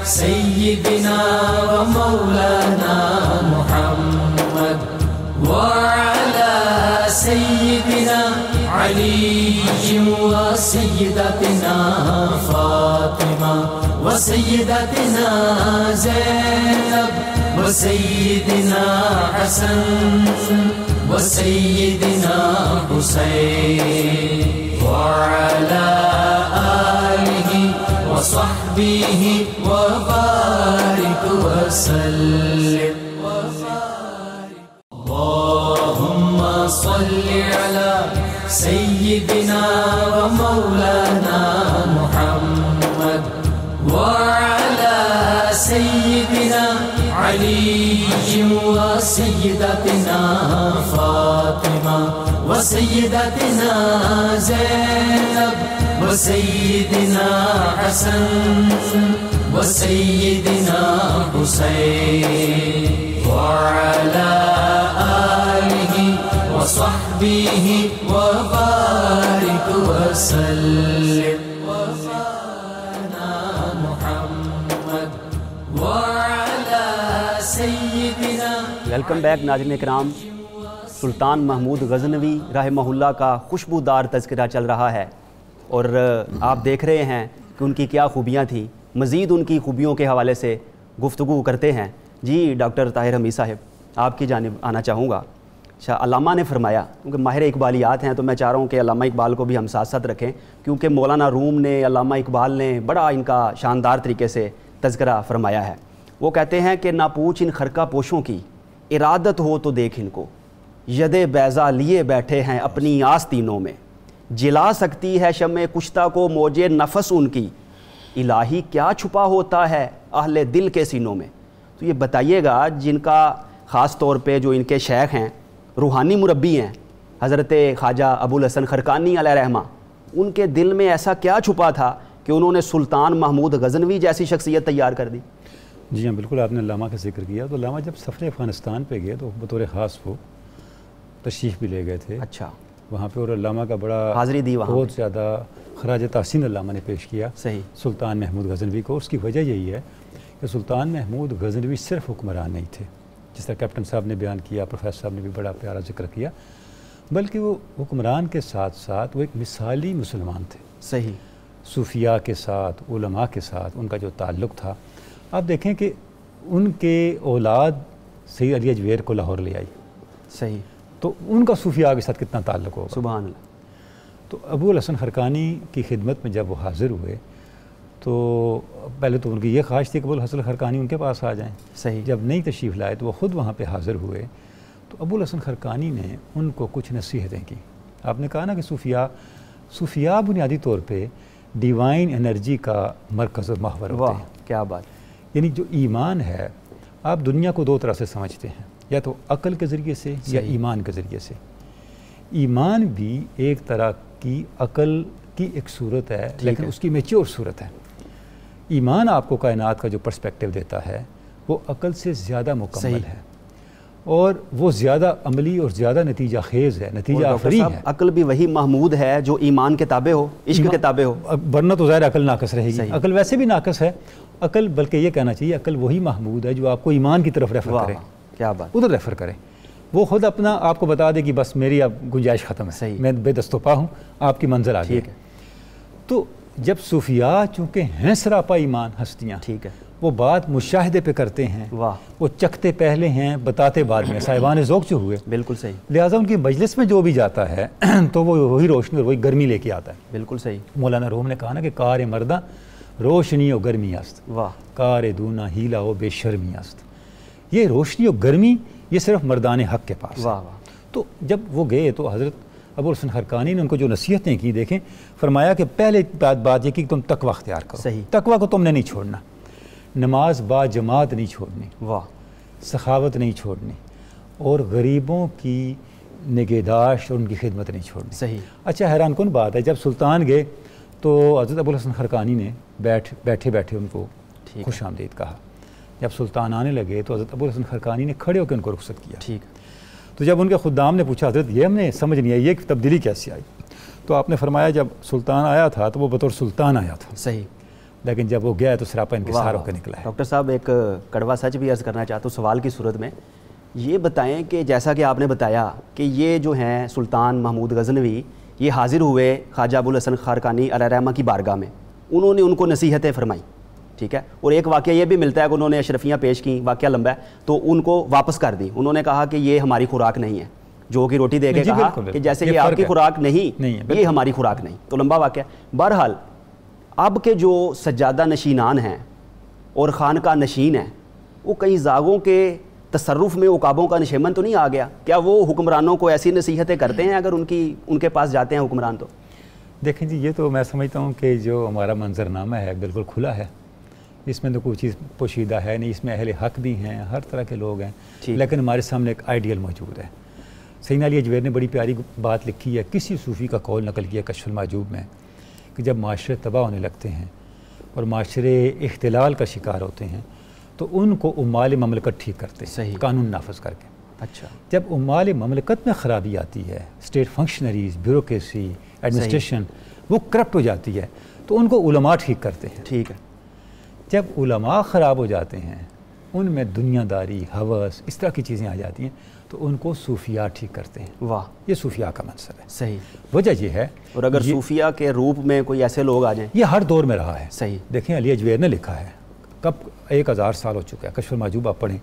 سيدنا ومولانا محمد وعلى سيدنا علي وسيدتنا فاطمة وسيدتنا زينب وسيدنا حسن وسيدنا حسين وعلى آله وصحبه وبارك وسلم. اللهم صل على سيدنا ومولانا محمد وعلى سيدنا علي وسيدتنا فاطمة وسيدتنا زينب وسيدنا حسن وسيدنا حسين وعلى آله وصحبه وبارك وسلم. وفانا محمد وعلى سيدنا. ویلکم بیک ناظرین اکرام. سلطان محمود غزنوی رحمہ کا خوشبودار تذکرہ چل رہا ہے اور آپ دیکھ رہے ہیں کہ ان کی کیا خوبیاں تھیں. مزید ان کی خوبیوں کے حوالے سے گفتگو کرتے ہیں. جی ڈاکٹر طاہر حمید صاحب آپ کی جانب آنا چاہوں گا. اچھا علامہ نے فرمایا کیونکہ ماہر اقبالیات ہیں تو میں چاہ رہا ہوں کہ علامہ اقبال کو بھی ہم ساتھ ساتھ رکھیں کیونکہ مولانا روم نے علامہ اقبال نے بڑا ان کا شاندار طریقے سے تذکرہ فرمایا ہے. وہ کہتے ہیں کہ نہ پوچھ ان خرقہ پوشوں کی ارادت ہو تو دیکھ ان کو ید بیضا لیے بیٹھے ہیں اپنی آستینوں میں جلا سکتی ہے شمع کشتہ کو موج نفس ان کی الہی کیا چھپا ہوتا ہے اہل دل کے سینوں میں. تو یہ بتائیے گا جن کا خاص طور پہ جو ان کے شیخ ہیں روحانی مربی ہیں حضرت خواجہ ابوالحسن خرقانی علیہ رحمہ ان کے دل میں ایسا کیا چھپا تھا کہ انہوں نے سلطان محمود غزنوی جیسی شخصیت تیار کر دی؟ جی ہاں بالکل آپ نے علامہ کا ذکر کیا. تو علامہ جب سفر افغانستان پہ گئے تو بطور خاص وہ تشریف بھی لے گئے تھے. اچھا وہاں پہ اور علامہ کا بڑا حاضری دی وہاں بہت زیادہ خراج تحسین علامہ نے پیش کیا صحیح سلطان محمود غزنوی کو. اس کی وجہ یہی ہے کہ سلطان محمود غزنوی صرف حکمران نہیں تھے جس طرح کیپٹن صاحب نے بیان کیا, پروفیسر صاحب نے بھی بڑا پیارا ذکر کیا, بلکہ وہ حکمران کے ساتھ ساتھ وہ ایک مثالی مسلمان تھے. صحیح صوفیاء کے ساتھ علماء کے ساتھ ان کا جو تعلق تھا. آپ دیکھیں کہ ان کے اولاد سید علی اجویر کو لاہور لے آئی. صحیح. تو ان کا صوفیاء کے ساتھ کتنا تعلق ہوگا. سبحان اللہ. تو ابوالحسن خرقانی کی خدمت میں جب وہ حاضر ہوئے تو پہلے تو ان کی یہ خواہش تھی کہ ابوالحسن خرقانی ان کے پاس آ جائیں. صحیح. جب نہیں تشریف لائے تو وہ خود وہاں پہ حاضر ہوئے. تو ابوالحسن خرقانی نے ان کو کچھ نصیحتیں کی. آپ نے کہا نا کہ صوفیاء بنیادی طور پہ ڈیوائن انرجی کا مرکز و محور ہوتے ہیں. کیا بات. یعنی جو ایمان ہے آپ دنیا کو دو طرح سے سمجھتے ہیں, یا تو عقل کے ذریعے سے یا ایمان کے ذریعے سے. ایمان بھی ایک طرح کی عقل کی ایک صورت ہے لیکن اس کی میچور صورت ہے. ایمان آپ کو کائنات کا جو پرسپیکٹیو دیتا ہے وہ عقل سے زیادہ مکمل ہے اور وہ زیادہ عملی اور زیادہ نتیجہ خیز ہے, نتیجہ آفرین ہے. عقل بھی وہی محمود ہے جو ایمان کے تابع ہو, عشق کے تابع ہو, ورنہ تو ظاہر عقل ناقص رہے گی. عقل ویسے بھی ناقص ہے عقل, بلکہ یہ کہنا چاہیے عقل وہی محمود ہے جو آپ کو ایمان کی طرف ریفر کرے. کیا بات. ادھر ریفر کرے. وہ خود اپنا آپ کو بتا دے کہ بس میری اب گنجائش ختم ہے, میں بے دست و پا ہوں, آپ کی منزل آ گئی ہے. تو جب صوفیاء چونکہ ہیں سراپا ایمان ہستیاں, ٹھیک ہے, وہ بات مشاہدے پہ کرتے ہیں, وہ چکھتے پہلے ہیں بتاتے بعد میں, صاحبان ذوق جو ہوئے. بالکل صحیح. لہٰذا ان کی مجلس میں جو بھی جاتا ہے تو وہ وہی روشنی اور وہی گرمی لے کے آتا ہے. بالکل صحیح. مولانا روم نے کہا نا کہ کار مردہ روشنی و گرمی است, کار دونا ہیلا و بے شرمی است. یہ روشنی و گرمی یہ صرف مردان حق کے پاس. تو جب وہ گئے تو حضرت ابوالحسن خرقانی نے ان کو جو نصیحتیں کی, دیکھیں فرمایا کہ پہلے بات یہ کہ تم تقوی اختیار کرو. صحیح. تقوی کو تم نے نہیں چھوڑنا, نماز با جماعت نہیں چھوڑنی, سخاوت نہیں چھوڑنی, اور غریبوں کی نگہداشت اور ان کی خدمت نہیں چھوڑنی. صحیح. اچھا حیران کن بات ہے, جب سلطان گئے تو حضرت ابوالحسن خرقانی نے بیٹھے بیٹھے ان کو خوش آمدید کہا. جب سلطان آنے لگے تو حضرت ابوالحسن خرقانی نے کھڑے ہو کے ان کو رخصت کیا. ٹھیک. تو جب ان کے خدام نے پوچھا حضرت یہ ہم نے سمجھ نہیں آئی, یہ تبدیلی کیسے آئی؟ تو تو آپ نے فرمایا جب سلطان آیا تھا تو وہ بطور سلطان آیا تھا، صحیح، لیکن جب وہ گیا تو سراپا انکسار ہو کے نکلا ہے۔ ڈاکٹر صاحب ایک کڑوا سچ بھی عرض کرنا چاہتا ہوں سوال کی صورت میں، یہ بتائیں کہ جیسا کہ آپ نے بتایا کہ یہ جو ہیں سلطان محمود غزنوی یہ حاضر ہوئے خواجہ ابوالحسن خارقانی علیہ رحمہ کی بارگاہ میں، انہوں نے ان کو نصیحتیں فرمائیں، ٹھیک ہے، اور ایک واقعہ یہ بھی ملتا ہے کہ انہوں نے اشرفیاں پیش کیں، واقعہ لمبا ہے، تو ان کو واپس کر دی، انہوں نے کہا کہ یہ ہماری خوراک نہیں ہے، جو کہ روٹی دے کے کہا کہ جیسے یہ آپ کی خوراک نہیں یہ ہماری خوراک نہیں، تو لمبا واقعہ ہے۔ بہرحال اب کے جو سجادہ نشینان ہیں اور خانقاہ نشین ہیں وہ کئی زاغوں کے تصرف میں عقابوں کا نشیمن تو نہیں آ گیا؟ کیا وہ حکمرانوں کو ایسی نصیحتیں کرتے ہیں اگر ان کے پاس جاتے ہیں حکمران؟ تو دیکھیں جی، یہ تو میں سمجھتا ہوں کہ جو ہمارا منظرنامہ ہے بالکل کھلا ہے، اس میں تو کوئی چیز پوشیدہ ہے نہیں، اس میں اہل حق بھی ہیں، ہر طرح کے لوگ ہیں، لیکن ہمارے سامنے ایک آئیڈیل موجود ہے۔ سیدنا علی اجویر نے بڑی پیاری بات لکھی ہے، کسی صوفی کا قول نقل کیا کشف المحجوب میں، کہ جب معاشرے تباہ ہونے لگتے ہیں اور معاشرے اختلال کا شکار ہوتے ہیں تو ان کو عمال مملکت ٹھیک کرتے ہیں، قانون نافذ کر کے۔ اچھا، جب عمال مملکت میں خرابی آتی ہے، اسٹیٹ فنکشنریز، بیوروکریسی، ایڈمنسٹریشن وہ کرپٹ ہو جاتی ہے تو ان کو علماء ٹھیک کرتے ہیں۔ ٹھیک ہے، جب علماء خراب ہو جاتے ہیں، ان میں دنیا داری، ہوس، اس طرح کی چیزیں آ جاتی ہیں تو ان کو صوفیاء ٹھیک کرتے ہیں۔ واہ، یہ صوفیاء کا منصب ہے۔ صحیح، وجہ یہ ہے، اور اگر صوفیاء کے روپ میں کوئی ایسے لوگ آ جائیں، یہ ہر دور میں رہا ہے۔ صحیح، دیکھیں علی اجویر نے لکھا ہے، کب 1000 سال ہو چکا ہے، کشف المحجوب آپ پڑھیں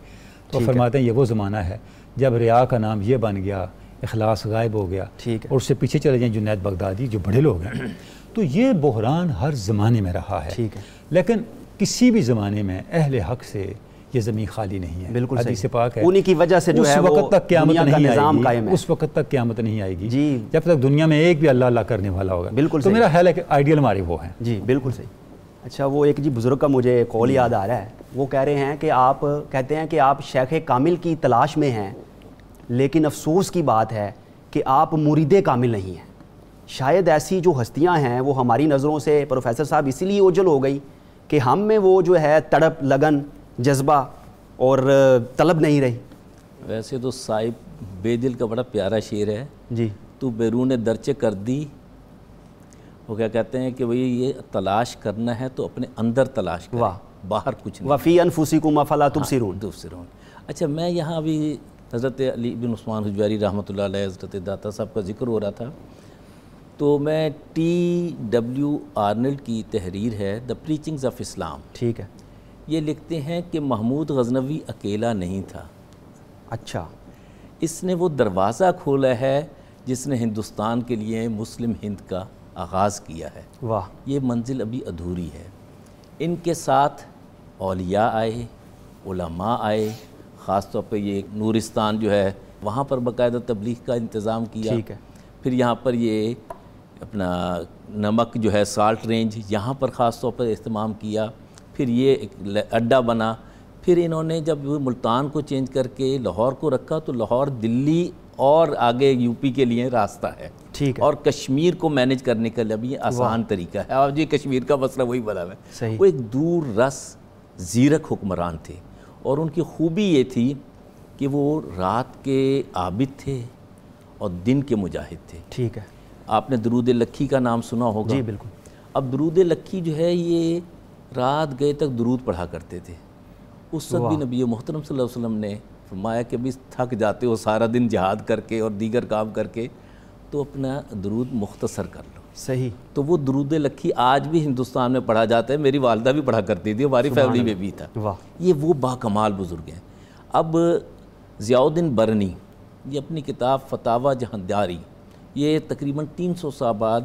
تو فرماتے ہیں یہ وہ زمانہ ہے جب ریا کا نام یہ بن گیا، اخلاص غائب ہو گیا، اور اس سے پیچھے چلے جائیں جنید بغدادی جو بڑے لوگ ہیں، تو یہ بحران ہر زمانے میں رہا ہے۔ لیکن کسی بھی زمانے میں اہل حق سے یہ زمین خالی نہیں ہے، بالکل حدیث پاک ہے، انہی کی وجہ سے جو ہے اس وقت تک قیامت نہیں آئے گی، اس وقت تک قیامت نہیں آئے گی جب تک دنیا میں ایک بھی اللہ اللہ کرنے والا ہوگا۔ بالکل، تو میرا خیال ہے کہ آئیڈیل ہماری وہ ہیں۔ جی بالکل صحیح۔ اچھا، وہ ایک جی بزرگ کا مجھے قول یاد آ رہا ہے، وہ کہہ رہے ہیں کہ آپ کہتے ہیں کہ آپ شیخ کامل کی تلاش میں ہیں، لیکن افسوس کی بات ہے کہ آپ مرید کامل نہیں ہیں۔ شاید ایسی جو ہستیاں ہیں وہ ہماری نظروں سے پروفیسر صاحب اسی لیے اوجھل ہو گئی کہ ہم میں وہ جو ہے تڑپ، لگن، جذبہ اور طلب نہیں رہی۔ ویسے تو صاحب بے دل کا بڑا پیارا شعر ہے جی، تو بیرون درچے کر دی، وہ کیا کہتے ہیں کہ بھئی یہ تلاش کرنا ہے تو اپنے اندر تلاش کریں، باہر کچھ نہیں۔ وفی انفسکم افلا تبصرون۔ اچھا، میں یہاں ابھی حضرت علی بن عثمان حجویری رحمۃ اللہ علیہ، حضرت داتا صاحب کا ذکر ہو رہا تھا، تو میں T.W. آرنلڈ کی تحریر ہے دا پریچنگز آف اسلام، ٹھیک ہے، یہ لکھتے ہیں کہ محمود غزنوی اکیلا نہیں تھا۔ اچھا، اس نے وہ دروازہ کھولا ہے جس نے ہندوستان کے لیے مسلم ہند کا آغاز کیا ہے۔ واہ، یہ منزل ابھی ادھوری ہے۔ ان کے ساتھ اولیاء آئے، علماء آئے، خاص طور پہ یہ نورستان جو ہے وہاں پر باقاعدہ تبلیغ کا انتظام کیا۔ ٹھیک ہے، پھر یہاں پر یہ اپنا نمک جو ہے سالٹ رینج، یہاں پر خاص طور پر اہتمام کیا۔ پھر یہ ایک اڈا بنا، پھر انہوں نے جب ملتان کو چینج کر کے لاہور کو رکھا تو لاہور دلی اور آگے یو پی کے لیے راستہ ہے، ٹھیک ہے، اور کشمیر کو مینج کرنے کا بھی آسان طریقہ ہے۔ اور یہ کشمیر کا مسئلہ وہی بنا ہے۔ وہ ایک دور رس زیرک حکمران تھے، اور ان کی خوبی یہ تھی کہ وہ رات کے عابد تھے اور دن کے مجاہد تھے۔ ٹھیک ہے، آپ نے درود لکھی کا نام سنا ہوگا؟ جی بالکل۔ اب درود لکھی جو ہے یہ رات گئے تک درود پڑھا کرتے تھے۔ اس وقت بھی نبی محترم صلی اللہ علیہ وسلم نے فرمایا کہ بھی تھک جاتے ہو سارا دن جہاد کر کے اور دیگر کام کر کے، تو اپنا درود مختصر کر لو۔ صحیح، تو وہ درود لکھی آج بھی ہندوستان میں پڑھا جاتا ہے، میری والدہ بھی پڑھا کرتی تھی، ہماری فیملی میں بھی تھا۔ یہ وہ باکمال بزرگ ہیں۔ اب ضیاء الدین برنی، یہ اپنی کتاب فتاوی جہانداری، یہ تقریباً 300 سال بعد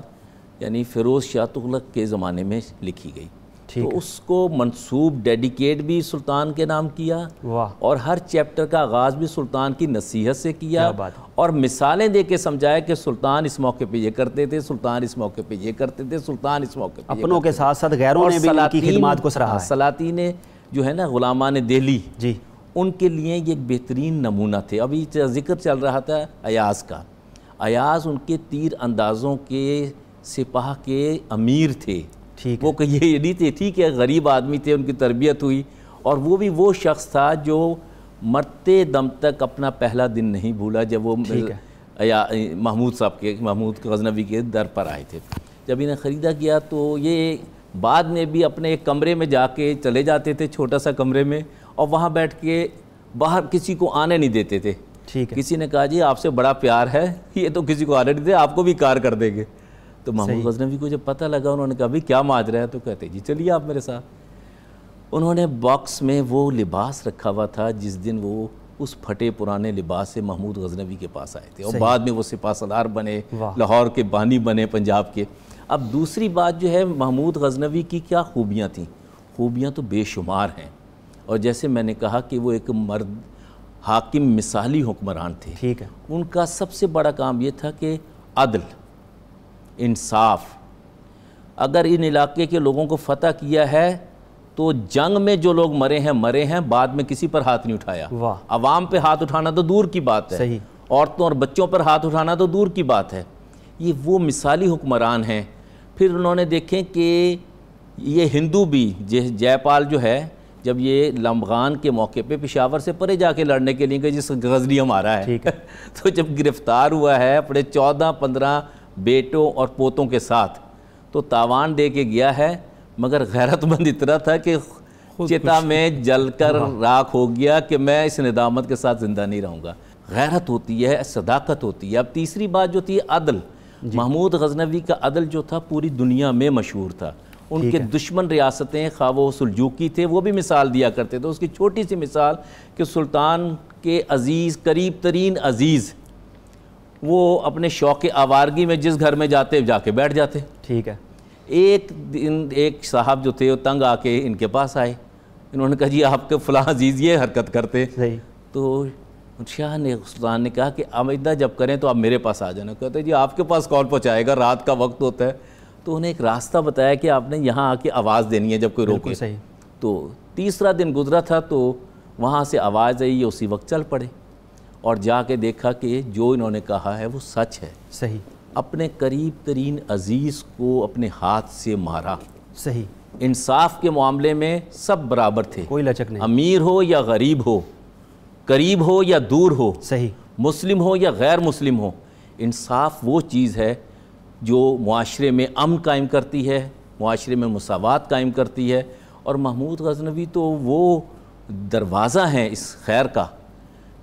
یعنی فیروز شاہ تغلق کے زمانے میں لکھی گئی، تو اس کو منسوب ڈیڈیکیٹ بھی سلطان کے نام کیا، اور ہر چیپٹر کا آغاز بھی سلطان کی نصیحت سے کیا، اور مثالیں دے کے سمجھایا کہ سلطان اس موقع پہ یہ کرتے تھے، سلطان اس موقع پہ یہ کرتے تھے، سلطان اس موقع پہ اپنوں کے ساتھ ساتھ غیروں نے بھی ان کی خدمات کو سراہا ہے۔ سلاطین جو ہے نا غلامان دہلی، جی، ان کے لیے یہ ایک بہترین نمونہ تھے۔ ابھی ذکر چل رہا تھا ایاز کا، ایاز ان کے تیر اندازوں کے سپاہ کے امیر تھے۔ وہ کہ یہ نہیں تھے، ٹھیک ہے غریب آدمی تھے، ان کی تربیت ہوئی، اور وہ بھی وہ شخص تھا جو مرتے دم تک اپنا پہلا دن نہیں بھولا جب وہ یا محمود صاحب کے، محمود غزنوی کے در پر آئے تھے. جب انہیں خریدا گیا تو یہ بعد میں بھی اپنے ایک کمرے میں جا کے چلے جاتے تھے، چھوٹا سا کمرے میں، اور وہاں بیٹھ کے باہر کسی کو آنے نہیں دیتے تھے. ٹھیک ہے. کسی نے کہا جی آپ سے بڑا پیار ہے، یہ تو کسی کو آنے نہیں دے، آپ کو بھی کار کر دیں گے. تو محمود غزنوی کو جب پتہ لگا، انہوں نے کہا بھی کیا ماجرا ہے؟ تو کہتے جی چلیے آپ میرے ساتھ. انہوں نے باکس میں وہ لباس رکھا ہوا تھا جس دن وہ اس پھٹے پرانے لباس سے محمود غزنوی کے پاس آئے تھے، اور بعد میں وہ سپاہ سالار بنے، لاہور کے بانی بنے پنجاب کے. اب دوسری بات جو ہے، محمود غزنوی کی کیا خوبیاں تھیں؟ خوبیاں تو بے شمار ہیں، اور جیسے میں نے کہا کہ وہ ایک مرد حاکم مثالی حکمران تھے. ٹھیک ہے. ان کا سب سے بڑا کام یہ تھا کہ عدل، انصاف. اگر ان علاقے کے لوگوں کو فتح کیا ہے تو جنگ میں جو لوگ مرے ہیں، بعد میں کسی پر ہاتھ نہیں اٹھایا. عوام پہ ہاتھ اٹھانا تو دور کی بات ہے، صحیح. عورتوں اور بچوں پر ہاتھ اٹھانا تو دور کی بات ہے. یہ وہ مثالی حکمران ہیں. پھر انہوں نے دیکھیں کہ یہ ہندو بھی، جے پال جو ہے، جب یہ لمغان کے موقع پہ پشاور سے پرے جا کے لڑنے کے لیے کہ جس غزنی ہمارا ہے، تو جب گرفتار ہوا ہے اپنے 14-15 بیٹوں اور پوتوں کے ساتھ، تو تاوان دے کے گیا ہے، مگر غیرت مند اتنا تھا کہ چتا میں جل کر راکھ ہو گیا کہ میں اس ندامت کے ساتھ زندہ نہیں رہوں گا. غیرت ہوتی ہے، صداقت ہوتی ہے. اب تیسری بات جو تھی عدل. محمود غزنوی کا عدل جو تھا پوری دنیا میں مشہور تھا. ان کے دشمن ریاستیں خواہ وہ سلجوقی تھے، وہ بھی مثال دیا کرتے تھے. اس کی چھوٹی سی مثال کہ سلطان کے عزیز، قریب ترین عزیز، وہ اپنے شوق آوارگی میں جس گھر میں جاتے جا کے بیٹھ جاتے. ٹھیک ہے. ایک دن ایک صاحب جو تھے وہ تنگ آ کے ان کے پاس آئے. انہوں نے کہا جی آپ کے فلاں عزیز یہ حرکت کرتے. تو شاہ نے، سلطان نے کہا کہ آمدہ جب کریں تو آپ میرے پاس آ جانا. کہتے جی آپ کے پاس کون پہنچائے گا، رات کا وقت ہوتا ہے. تو انہیں ایک راستہ بتایا کہ آپ نے یہاں آ کے آواز دینی ہے جب کوئی روکے. تو تیسرا دن گزرا تھا تو وہاں سے آواز آئی، یہ اسی وقت چل پڑے اور جا کے دیکھا کہ جو انہوں نے کہا ہے وہ سچ ہے. صحیح. اپنے قریب ترین عزیز کو اپنے ہاتھ سے مارا. صحیح. انصاف کے معاملے میں سب برابر تھے، کوئی لچک نہیں. امیر ہو یا غریب ہو، قریب ہو یا دور ہو، صحیح، مسلم ہو یا غیر مسلم ہو. انصاف وہ چیز ہے جو معاشرے میں امن قائم کرتی ہے، معاشرے میں مساوات قائم کرتی ہے. اور محمود غزنوی تو وہ دروازہ ہیں اس خیر کا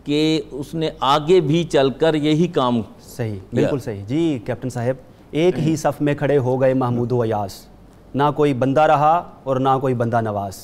کہ اس نے آگے بھی چل کر یہی کام. صحیح، بالکل صحیح. جی کیپٹن صاحب، ایک ہی صف میں کھڑے ہو گئے محمود و ایاز، نہ کوئی بندہ رہا اور نہ کوئی بندہ نواز.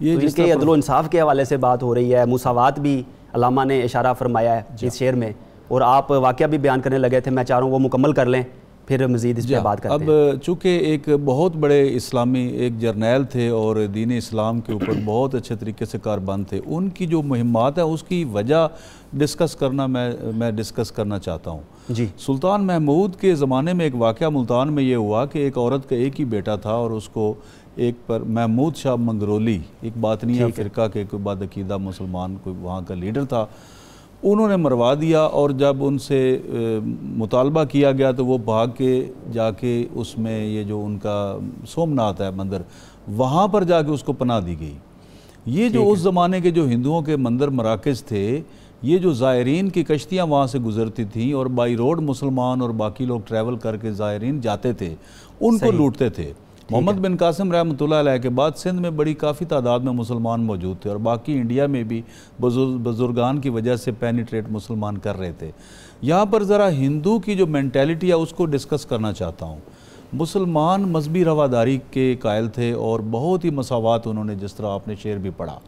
یہ جس کے عدل و انصاف کے حوالے سے بات ہو رہی ہے، مساوات بھی علامہ نے اشارہ فرمایا ہے اس شعر میں، اور آپ واقعہ بھی بیان کرنے لگے تھے. میں چاہ رہا ہوں وہ مکمل کر لیں، پھر مزید اس پہ بات کرتے ہیں. اب چونکہ ایک بہت بڑے اسلامی ایک جرنیل تھے اور دین اسلام کے اوپر بہت اچھے طریقے سے کاربند تھے، ان کی جو مہمات ہیں اس کی وجہ ڈسکس کرنا میں ڈسکس کرنا چاہتا ہوں. جی. سلطان محمود کے زمانے میں ایک واقعہ ملتان میں یہ ہوا کہ ایک عورت کا ایک ہی بیٹا تھا اور اس کو ایک پر محمود شاہ منگرولی، ایک باطنیہ فرقہ کے کوئی بعد عقیدہ مسلمان کوئی وہاں کا لیڈر تھا، انہوں نے مروا دیا. اور جب ان سے مطالبہ کیا گیا تو وہ بھاگ کے جا کے اس میں یہ جو ان کا سومناتھ ہے مندر، وہاں پر جا کے اس کو پناہ دی گئی. یہ جو اس زمانے کے جو ہندوؤں کے مندر مراکز تھے، یہ جو زائرین کی کشتیاں وہاں سے گزرتی تھیں اور بائی روڈ مسلمان اور باقی لوگ ٹریول کر کے زائرین جاتے تھے، ان کو لوٹتے تھے. محمد بن قاسم رحمۃ اللہ علیہ کے بعد سندھ میں بڑی کافی تعداد میں مسلمان موجود تھے اور باقی انڈیا میں بھی بزرگان کی وجہ سے پینیٹریٹ مسلمان کر رہے تھے. یہاں پر ذرا ہندو کی جو مینٹیلٹی ہے اس کو ڈسکس کرنا چاہتا ہوں. مسلمان مذہبی رواداری کے قائل تھے اور بہت ہی مساوات انہوں نے، جس طرح آپ نے شعر بھی پڑھا،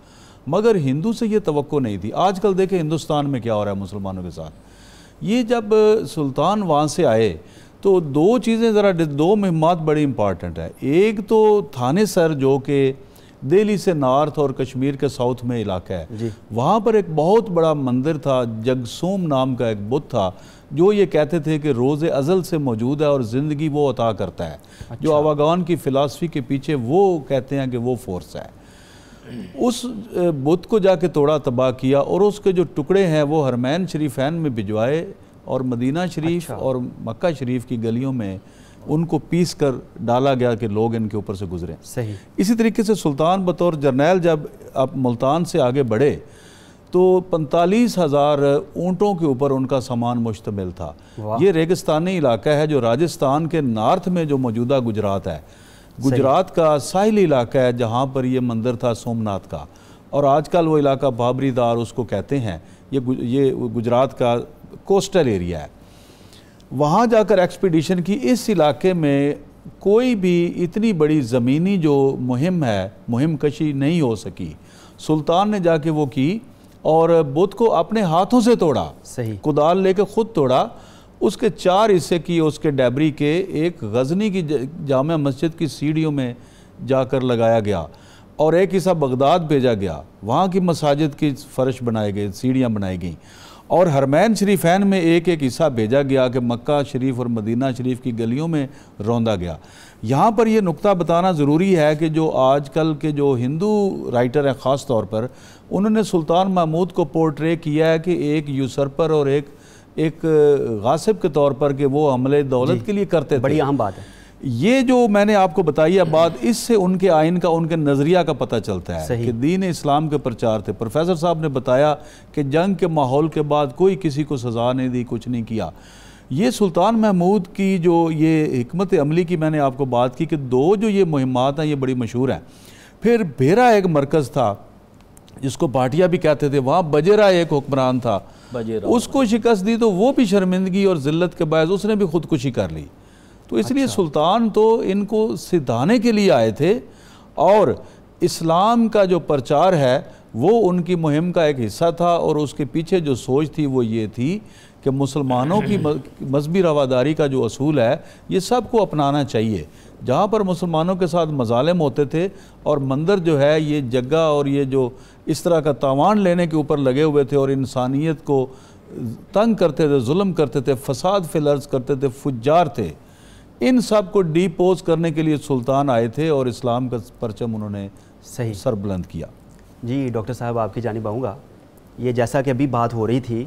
مگر ہندو سے یہ توقع نہیں تھی. آج کل دیکھیں ہندوستان میں کیا ہو رہا ہے مسلمانوں کے ساتھ. یہ جب سلطان وہاں سے آئے تو دو چیزیں ذرا، دو مہمات بڑی امپارٹنٹ ہے. ایک تو تھانے سر جو کہ دہلی سے نارتھ اور کشمیر کے ساؤتھ میں علاقہ ہے، وہاں پر ایک بہت بڑا مندر تھا، جگسوم نام کا ایک بت تھا، جو یہ کہتے تھے کہ روز ازل سے موجود ہے اور زندگی وہ عطا کرتا ہے. جو آواگان کی فلاسفی کے پیچھے وہ کہتے ہیں کہ وہ فورس ہے. اس بت کو جا کے توڑا، تباہ کیا اور اس کے جو ٹکڑے ہیں وہ حرمین شریفین میں بھجوائے اور مدینہ شریف اور مکہ شریف کی گلیوں میں ان کو پیس کر ڈالا گیا کہ لوگ ان کے اوپر سے گزریں. صحیح. اسی طریقے سے سلطان بطور جرنیل جب آپ ملتان سے آگے بڑھے تو 45,000 اونٹوں کے اوپر ان کا سامان مشتمل تھا. یہ ریگستانی علاقہ ہے جو راجستھان کے نارتھ میں جو موجودہ گجرات ہے, گجرات کا ساحلی علاقہ ہے جہاں پر یہ مندر تھا سومناتھ کا, اور آج کل وہ علاقہ بابری دار اس کو کہتے ہیں. یہ گجرات کا کوسٹل ایریا ہے. وہاں جا کر ایکسپیڈیشن کی. اس علاقے میں کوئی بھی اتنی بڑی زمینی جو مہم کشی نہیں ہو سکی. سلطان نے جا کے وہ کی اور بت کو اپنے ہاتھوں سے توڑا, کدال لے کے خود توڑا. اس کے 4 حصے کی اس کے ڈیبری کے ایک غزنی کی جامع مسجد کی سیڑھیوں میں جا کر لگایا گیا, اور ایک حصہ بغداد بھیجا گیا. وہاں کی مساجد کی فرش بنائے گئے, سیڑھیاں بنائی گئیں, اور حرمین شریفین میں ایک حصہ بھیجا گیا کہ مکہ شریف اور مدینہ شریف کی گلیوں میں روندا گیا. یہاں پر یہ نقطہ بتانا ضروری ہے کہ جو آج کل کے جو ہندو رائٹر ہیں خاص طور پر, انہوں نے سلطان محمود کو پورٹرے کیا ہے کہ ایک یوسرپر اور ایک غاصب کے طور پر, کہ وہ عملے دولت کے لیے کرتے تھے. بڑی اہم بات ہے یہ جو میں نے آپ کو بتائی ہے بات, اس سے ان کے آئین کا, ان کے نظریہ کا پتہ چلتا ہے کہ دین اسلام کے پرچار تھے. پروفیسر صاحب نے بتایا کہ جنگ کے ماحول کے بعد کوئی کسی کو سزا نہیں دی, کچھ نہیں کیا. یہ سلطان محمود کی جو یہ حکمت عملی کی میں نے آپ کو بات کی کہ 2 جو یہ مہمات ہیں یہ بڑی مشہور ہیں. پھر بھیرا ایک مرکز تھا جس کو بھاٹیا بھی کہتے تھے, وہاں بجرا ایک حکمران تھا, اس کو شکست دی تو وہ بھی شرمندگی اور ذلت کے باعث اس نے بھی خودکشی کر لی. تو اس لیے سلطان تو ان کو سدھانے کے لیے آئے تھے, اور اسلام کا جو پرچار ہے وہ ان کی مہم کا ایک حصہ تھا. اور اس کے پیچھے جو سوچ تھی وہ یہ تھی کہ مسلمانوں کی مذہبی رواداری کا جو اصول ہے یہ سب کو اپنانا چاہیے. جہاں پر مسلمانوں کے ساتھ مظالم ہوتے تھے اور مندر جو ہے یہ جگہ اور یہ جو اس طرح کا تاوان لینے کے اوپر لگے ہوئے تھے اور انسانیت کو تنگ کرتے تھے, ظلم کرتے تھے, فساد فی الارض کرتے تھے, فجار تھے, ان سب کو ڈیپوز کرنے کے لیے سلطان آئے تھے اور اسلام کا پرچم انہوں نے سر بلند کیا. جی ڈاکٹر صاحب آپ کی جانب آؤں گا. یہ جیسا کہ ابھی بات ہو رہی تھی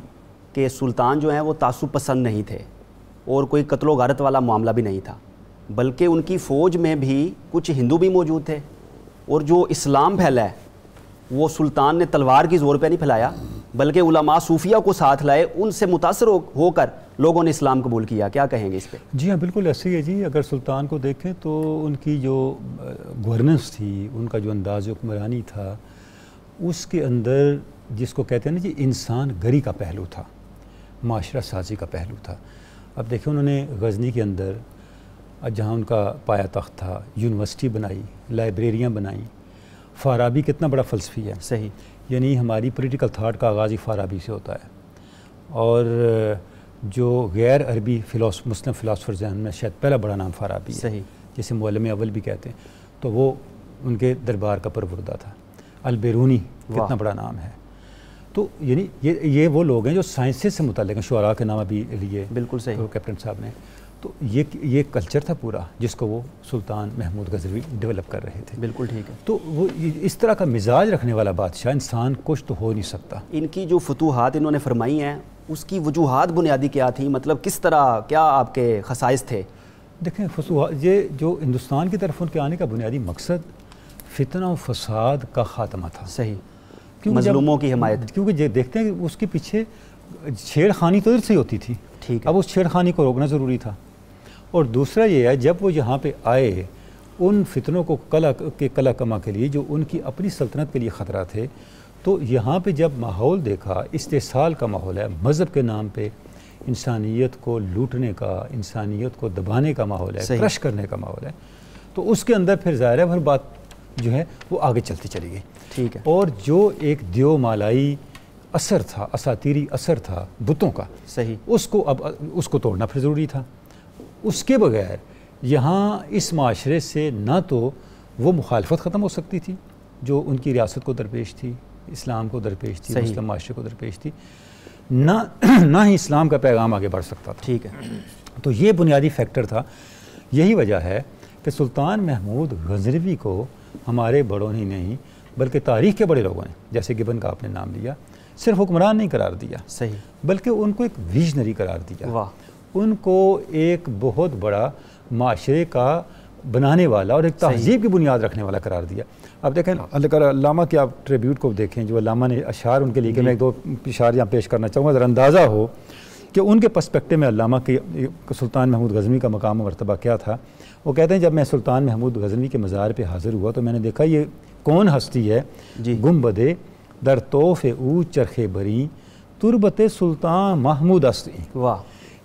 کہ سلطان جو ہیں وہ تعصب پسند نہیں تھے اور کوئی قتل و غارت والا معاملہ بھی نہیں تھا, بلکہ ان کی فوج میں بھی کچھ ہندو بھی موجود تھے, اور جو اسلام پھیلا ہے وہ سلطان نے تلوار کی زور پہ نہیں پھیلایا بلکہ علماء صوفیہ کو ساتھ لائے, ان سے متاثر ہو کر لوگوں نے اسلام قبول کیا. کیا کہیں گے اس پہ؟ جی ہاں بالکل ایسے ہی ہے جی. اگر سلطان کو دیکھیں تو ان کی جو گورننس تھی, ان کا جو انداز حکمرانی تھا, اس کے اندر جس کو کہتے ہیں نا جی انسان گری کا پہلو تھا, معاشرہ سازی کا پہلو تھا. اب دیکھیں انہوں نے غزنی کے اندر جہاں ان کا پایا تخت تھا یونیورسٹی بنائی, لائبریریاں بنائیں. فارابی کتنا بڑا فلسفی ہے, صحیح, یعنی ہماری پولیٹیکل تھاٹ کا آغاز ہی فارابی سے ہوتا ہے. اور جو غیر عربی مسلم فلاسفرز ہیں ان میں شاید پہلا بڑا نام فارابی ہے, صحیح, جسے معلم اول بھی کہتے ہیں, تو وہ ان کے دربار کا پروردہ تھا. البیرونی کتنا بڑا نام ہے. تو یعنی یہ وہ لوگ ہیں جو سائنسز سے متعلق ہیں, شعراء کے نام ابھی لیے بالکل صحیح کیپٹن صاحب نے. تو یہ کلچر تھا پورا جس کو وہ سلطان محمود غزنوی ڈیولپ کر رہے تھے. بالکل ٹھیک ہے. تو وہ اس طرح کا مزاج رکھنے والا بادشاہ انسان کچھ تو ہو نہیں سکتا. ان کی جو فتوحات انہوں نے فرمائی ہیں اس کی وجوہات بنیادی کیا تھیں, مطلب کس طرح, کیا آپ کے خصائص تھے؟ دیکھیں فتوحات, یہ جو ہندوستان کی طرف ان کے آنے کا بنیادی مقصد فتنہ و فساد کا خاتمہ تھا. صحیح, مظلوموں کی حمایت. کیونکہ دیکھتے ہیں کہ اس کے پیچھے چھیڑ خانی تو ادھر سے ہوتی تھی. ٹھیک ہے. اب اس چھیڑ خانی کو روکنا ضروری تھا. اور دوسرا یہ ہے جب وہ یہاں پہ آئے ان فتنوں کو کلا کما کے لیے جو ان کی اپنی سلطنت کے لیے خطرہ تھے, تو یہاں پہ جب ماحول دیکھا, استحصال کا ماحول ہے, مذہب کے نام پہ انسانیت کو لوٹنے کا, انسانیت کو دبانے کا ماحول ہے, کرش کرنے کا ماحول ہے, تو اس کے اندر پھر ظاہر ہے ہر بات جو ہے وہ آگے چلتی چلی گئی. ٹھیک ہے. اور جو ایک دیو مالائی اثر تھا, اساطیری اثر تھا بتوں کا, صحیح, اس کو توڑنا پھر ضروری تھا. اس کے بغیر یہاں اس معاشرے سے نہ تو وہ مخالفت ختم ہو سکتی تھی جو ان کی ریاست کو درپیش تھی, اسلام کو درپیش تھی, مسلم معاشرے کو درپیش تھی, نہ ہی اسلام کا پیغام آگے بڑھ سکتا تھا. ٹھیک ہے. تو یہ بنیادی فیکٹر تھا. یہی وجہ ہے کہ سلطان محمود غزنوی کو ہمارے بڑوں ہی نہیں بلکہ تاریخ کے بڑے لوگوں نے, جیسے گبن کا آپ نے نام لیا, صرف حکمران نہیں قرار دیا, صحیح, بلکہ ان کو ایک ویژنری قرار دیا. واہ. ان کو ایک بہت بڑا معاشرے کا بنانے والا اور ایک تہذیب کی بنیاد رکھنے والا قرار دیا. اب دیکھیں علامہ کے آپ ٹریبیوٹ کو دیکھیں جو علامہ نے اشعار ان کے لیے کہ میں ایک دو اشعار یہاں پیش کرنا چاہوں گا ذرا اندازہ ہو کہ ان کے پرسپیکٹو میں علامہ کی سلطان محمود غزنوی کا مقام و مرتبہ کیا تھا. وہ کہتے ہیں جب میں سلطان محمود غزنوی کے مزار پہ حاضر ہوا تو میں نے دیکھا یہ کون ہستی ہے گنبدے در طوف او چرخ بری تربت سلطان محمود استی. واہ.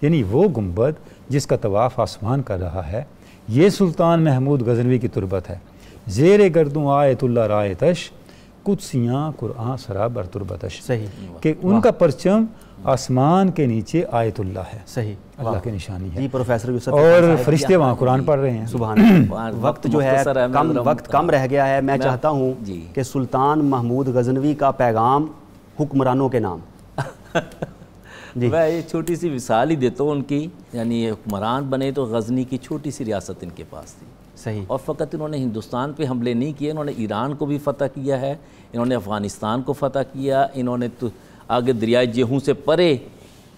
یعنی وہ گنبد جس کا طواف آسمان کر رہا ہے یہ سلطان محمود غزنوی کی تربت ہے. زیر گردوں آیت اللہ رایتش قدسیاں قرآن سرا بر تربتش. صحیح. کہ ان کا پرچم آسمان کے نیچے آیت اللہ ہے. صحیح. اللہ کی نشانی ہے. جی پروفیسر یوسف اور فرشتے وہاں قرآن پڑھ رہے ہیں. سبحان اللہ. وقت جو ہے وقت کم رہ گیا ہے. میں چاہتا ہوں کہ سلطان محمود غزنوی کا پیغام حکمرانوں کے نام. میں ایک چھوٹی سی مثال ہی دیتا ہوں ان کی. یعنی حکمران بنے تو غزنی کی چھوٹی سی ریاست ان کے پاس تھی. صحیح. اور فقط انہوں نے ہندوستان پہ حملے نہیں کیے, انہوں نے ایران کو بھی فتح کیا ہے, انہوں نے افغانستان کو فتح کیا, انہوں نے آگے دریائے جہوں سے پرے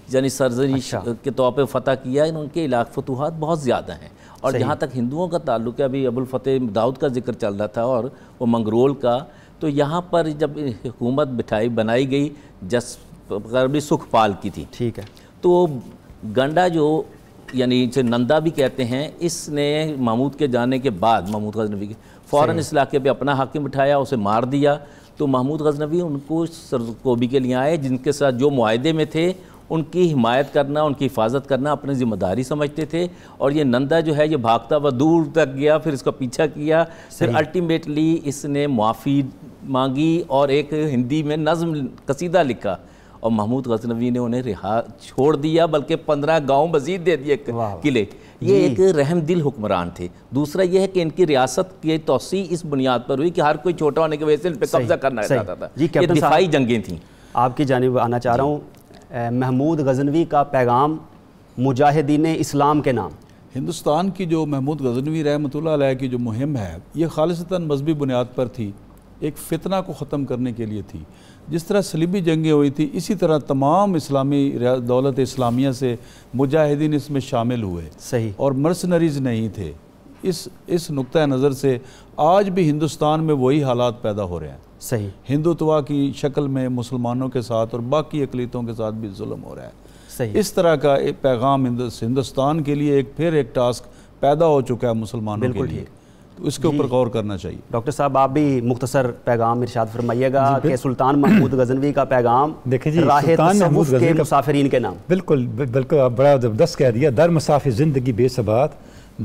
یعنی سرزمین کے طور پہ فتح کیا. ان کے علاقے فتوحات بہت زیادہ ہیں. اور جہاں تک ہندوؤں کا تعلق ہے, ابھی ابوالفتح داؤد کا ذکر چل رہا تھا اور وہ منگرول کا, تو یہاں پر جب حکومت بنائی گئی غربی سکھ پال کی تھی. ٹھیک ہے. تو گنڈا جو یعنی اسے نندا بھی کہتے ہیں, اس نے محمود کے جانے کے بعد محمود غزنوی کے فوراً اس علاقے پہ اپنا حاکم بٹھایا, اسے مار دیا. تو محمود غزنوی ان کو سرکوبی کے لیے آئے جن کے ساتھ جو معاہدے میں تھے ان کی حمایت کرنا, ان کی حفاظت کرنا اپنی ذمہ داری سمجھتے تھے. اور یہ نندا جو ہے یہ بھاگتا ہوا دور تک گیا, پھر اس کا پیچھا کیا, پھر الٹیمیٹلی اس نے معافی مانگی اور ایک ہندی میں نظم قصیدہ لکھا اور محمود غزنوی نے انہیں رہا چھوڑ دیا, بلکہ 15 گاؤں مزید دے دیے قلعے. یہ ایک رحم دل حکمران تھے. دوسرا یہ ہے کہ ان کی ریاست کی توسیع اس بنیاد پر ہوئی کہ ہر کوئی چھوٹا ہونے کی وجہ سے ان پہ قبضہ کرنا چاہتا تھا. یہ دفاعی جنگیں تھیں. آپ کی جانب آنا چاہ رہا ہوں. محمود غزنوی کا پیغام مجاہدین اسلام کے نام. ہندوستان کی جو محمود غزنوی رحمۃ اللہ علیہ کی جو مہم ہے یہ خالصتاً مذہبی بنیاد پر تھی, ایک فتنہ کو ختم کرنے کے لیے تھی. جس طرح صلیبی جنگیں ہوئی تھی اسی طرح تمام اسلامی دولت اسلامیہ سے مجاہدین اس میں شامل ہوئے. صحیح. اور مرسنریز نہیں تھے. اس نقطہ نظر سے آج بھی ہندوستان میں وہی حالات پیدا ہو رہے ہیں. صحیح. ہندوتوا کی شکل میں مسلمانوں کے ساتھ اور باقی اقلیتوں کے ساتھ بھی ظلم ہو رہا ہے. صحیح. اس طرح کا ایک پیغام ہندوستان کے لیے پھر ایک ٹاسک پیدا ہو چکا ہے مسلمانوں کے لیے, تو اس کے اوپر غور کرنا چاہیے. ڈاکٹر صاحب آپ بھی مختصر پیغام ارشاد فرمائیے گا کہ سلطان محمود غزنوی کا پیغام راہ تصوف کے مسافرین کے نام. بالکل بالکل, آپ بڑا زبردست کہہ دیا. در مسافر زندگی بے ثبات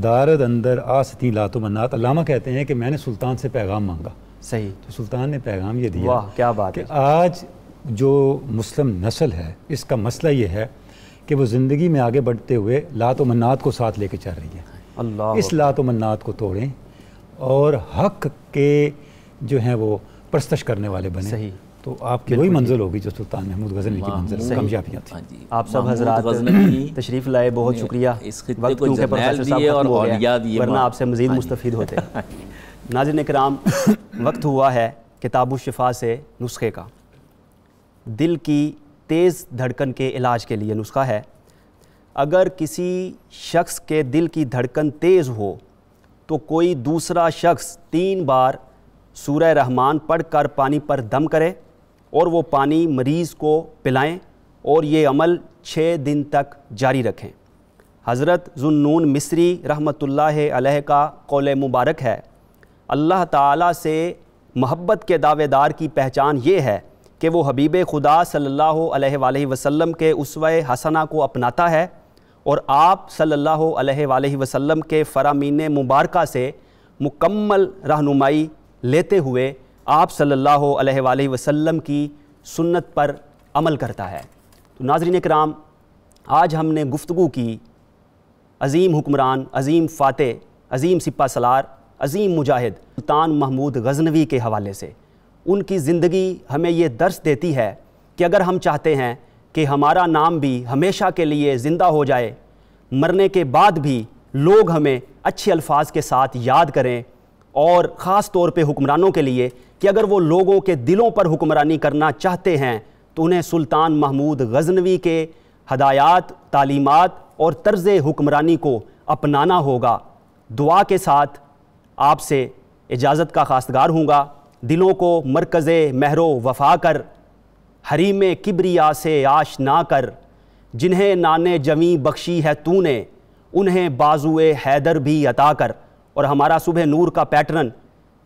دارد اندر آستی لات و منات. علامہ کہتے ہیں کہ میں نے سلطان سے پیغام مانگا. صحیح. تو سلطان نے پیغام یہ دیا. واہ کیا بات ہے. کہ آج جو مسلم نسل ہے اس کا مسئلہ یہ ہے کہ وہ زندگی میں آگے بڑھتے ہوئے لات و منات کو ساتھ لے کے چل رہی ہے. اللہ. اس لات و منات کو توڑیں اور حق کے جو ہیں وہ پرستش کرنے والے بنے. صحیح. تو آپ کی وہی منزل ہوگی جو سلطان محمود غزنوی کی منزل کامیابیاں تھیں. آپ سب حضرات تشریف لائے, بہت شکریہ. وقت کیونکہ پروفیسر صاحب ختم ہو گیا ورنہ آپ سے مزید مستفید ہوتے. ناظرین کرام, وقت ہوا ہے کتاب الشفا سے نسخے کا. دل کی تیز دھڑکن کے علاج کے لیے نسخہ ہے. اگر کسی شخص کے دل کی دھڑکن تیز ہو تو کوئی دوسرا شخص 3 بار سورہ رحمان پڑھ کر پانی پر دم کرے اور وہ پانی مریض کو پلائیں اور یہ عمل 6 دن تک جاری رکھیں. حضرت ذوالنون مصری رحمۃ اللہ علیہ کا قول مبارک ہے, اللہ تعالیٰ سے محبت کے دعوے دار کی پہچان یہ ہے کہ وہ حبیب خدا صلی اللہ علیہ وآلہ وسلم کے اسوہ حسنہ کو اپناتا ہے اور آپ صلی اللہ علیہ وآلہ وسلم کے فرامین مبارکہ سے مکمل رہنمائی لیتے ہوئے آپ صلی اللہ علیہ وآلہ وسلم کی سنت پر عمل کرتا ہے. تو ناظرین کرام, آج ہم نے گفتگو کی عظیم حکمران, عظیم فاتح, عظیم سپہ سالار, عظیم مجاہد سلطان محمود غزنوی کے حوالے سے. ان کی زندگی ہمیں یہ درس دیتی ہے کہ اگر ہم چاہتے ہیں کہ ہمارا نام بھی ہمیشہ کے لیے زندہ ہو جائے, مرنے کے بعد بھی لوگ ہمیں اچھے الفاظ کے ساتھ یاد کریں, اور خاص طور پہ حکمرانوں کے لیے کہ اگر وہ لوگوں کے دلوں پر حکمرانی کرنا چاہتے ہیں تو انہیں سلطان محمود غزنوی کے ہدایات, تعلیمات اور طرز حکمرانی کو اپنانا ہوگا. دعا کے ساتھ آپ سے اجازت کا خواستگار ہوں گا، دلوں کو مرکز مہر و وفا کر، حریم کبریا سے آشنا کر، جنہیں نان جویں بخشی ہے تو نے، انہیں بازوئے حیدر بھی عطا کر۔ اور ہمارا صبح نور کا پیٹرن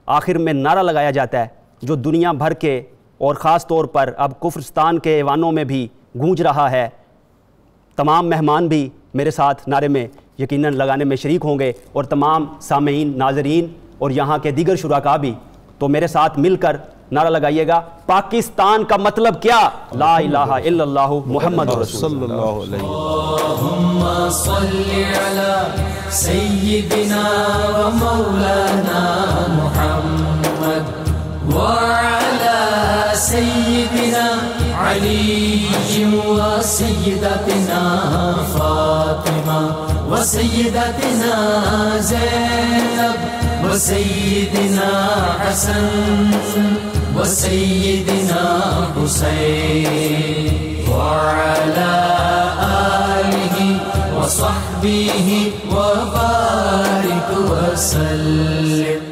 آخر میں نعرہ لگایا جاتا ہے جو دنیا بھر کے اور خاص طور پر اب کفرستان کے ایوانوں میں بھی گونج رہا ہے۔ تمام مہمان بھی میرے ساتھ نعرے میں یقیناً لگانے میں شریک ہوں گے، اور تمام سامعین، ناظرین اور یہاں کے دیگر شرکاء بھی، تو میرے ساتھ مل کر نعرہ لگائیے گا، پاکستان کا مطلب کیا؟ لا الہ الا اللہ محمد رسول صلی اللہ علیہ اللهم صل على سيدنا ومولانا محمد وعلى سيدنا علي وسيدتنا فاطمة وسيدتنا زينب وسيدنا حسن وسيدنا حسين وعلى آله وصحبه وبارك وسلم